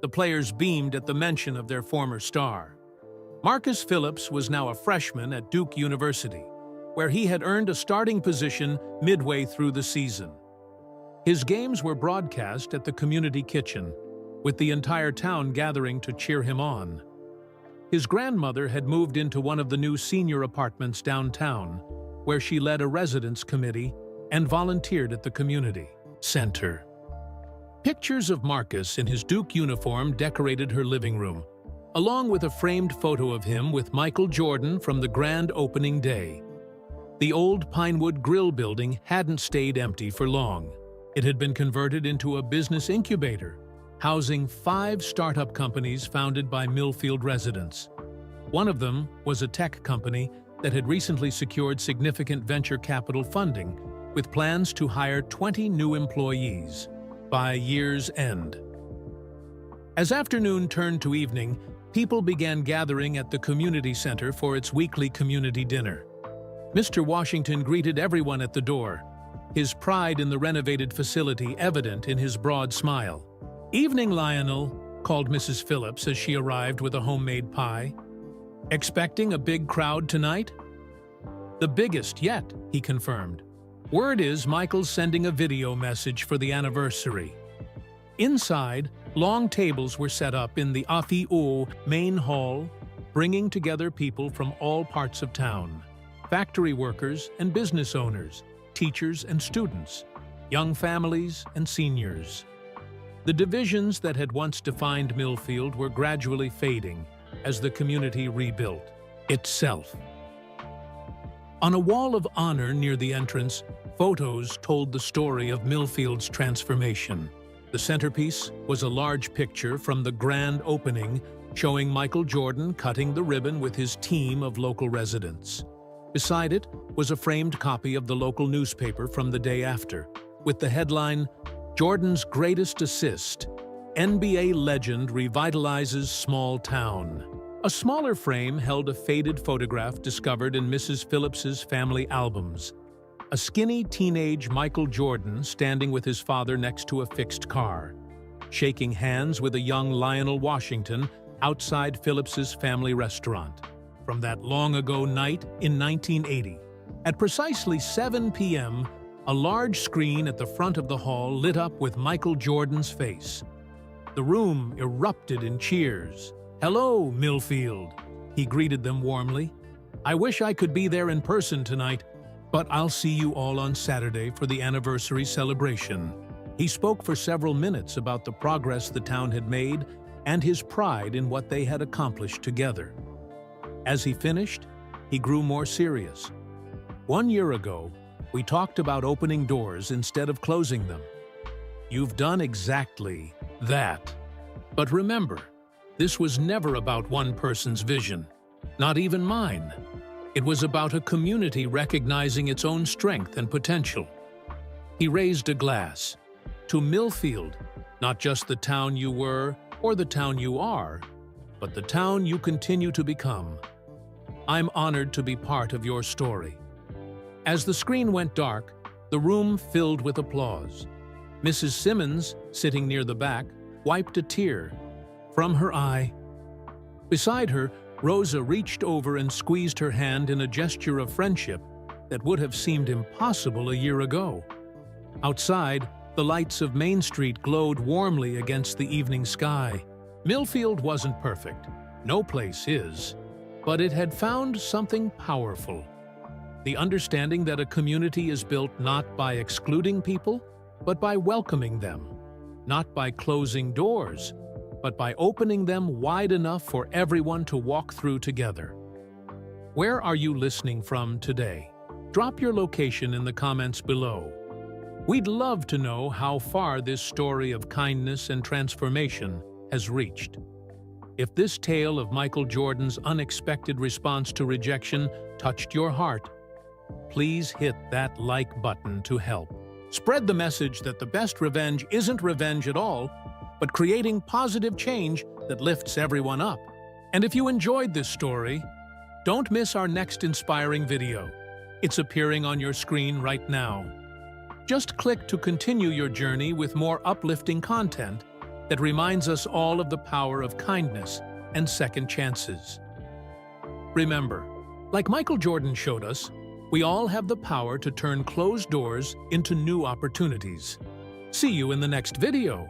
The players beamed at the mention of their former star. Marcus Phillips was now a freshman at Duke University, where he had earned a starting position midway through the season. His games were broadcast at the Community Kitchen, with the entire town gathering to cheer him on. His grandmother had moved into one of the new senior apartments downtown, where she led a residence committee and volunteered at the community center. Pictures of Marcus in his Duke uniform decorated her living room, along with a framed photo of him with Michael Jordan from the grand opening day. The old Pinewood Grill building hadn't stayed empty for long. It had been converted into a business incubator, housing 5 startup companies founded by Millfield residents. One of them was a tech company that had recently secured significant venture capital funding, with plans to hire 20 new employees by year's end. As afternoon turned to evening, people began gathering at the community center for its weekly community dinner. Mr. Washington greeted everyone at the door, his pride in the renovated facility evident in his broad smile. "Evening, Lionel," called Mrs. Phillips as she arrived with a homemade pie. "Expecting a big crowd tonight?" "The biggest yet," he confirmed. "Word is Michael's sending a video message for the anniversary." Inside, long tables were set up in the AFIO main hall, bringing together people from all parts of town: factory workers and business owners, teachers and students, young families and seniors. The divisions that had once defined Millfield were gradually fading as the community rebuilt itself. On a wall of honor near the entrance, photos told the story of Millfield's transformation. The centerpiece was a large picture from the grand opening showing Michael Jordan cutting the ribbon with his team of local residents. Beside it was a framed copy of the local newspaper from the day after, with the headline, "Jordan's Greatest Assist, NBA Legend Revitalizes Small Town." A smaller frame held a faded photograph discovered in Mrs. Phillips's family albums. A skinny teenage Michael Jordan standing with his father next to a fixed car, shaking hands with a young Lionel Washington outside Phillips's family restaurant. From that long-ago night in 1980. At precisely 7 p.m., a large screen at the front of the hall lit up with Michael Jordan's face. The room erupted in cheers. "Hello, Millfield," he greeted them warmly. "I wish I could be there in person tonight, but I'll see you all on Saturday for the anniversary celebration." He spoke for several minutes about the progress the town had made and his pride in what they had accomplished together. As he finished, he grew more serious. "1 year ago, we talked about opening doors instead of closing them. You've done exactly that. But remember, this was never about one person's vision, not even mine. It was about a community recognizing its own strength and potential." He raised a glass. "To Millfield, not just the town you were or the town you are, but the town you continue to become. I'm honored to be part of your story." As the screen went dark, the room filled with applause. Mrs. Simmons, sitting near the back, wiped a tear from her eye. Beside her, Rosa reached over and squeezed her hand in a gesture of friendship that would have seemed impossible a year ago. Outside, the lights of Main Street glowed warmly against the evening sky. Millfield wasn't perfect. No place is. But it had found something powerful. The understanding that a community is built not by excluding people, but by welcoming them. Not by closing doors, but by opening them wide enough for everyone to walk through together. Where are you listening from today? Drop your location in the comments below. We'd love to know how far this story of kindness and transformation has reached. If this tale of Michael Jordan's unexpected response to rejection touched your heart, please hit that like button to help. Spread the message that the best revenge isn't revenge at all, but creating positive change that lifts everyone up. And if you enjoyed this story, don't miss our next inspiring video. It's appearing on your screen right now. Just click to continue your journey with more uplifting content that reminds us all of the power of kindness and second chances. Remember, like Michael Jordan showed us, we all have the power to turn closed doors into new opportunities. See you in the next video.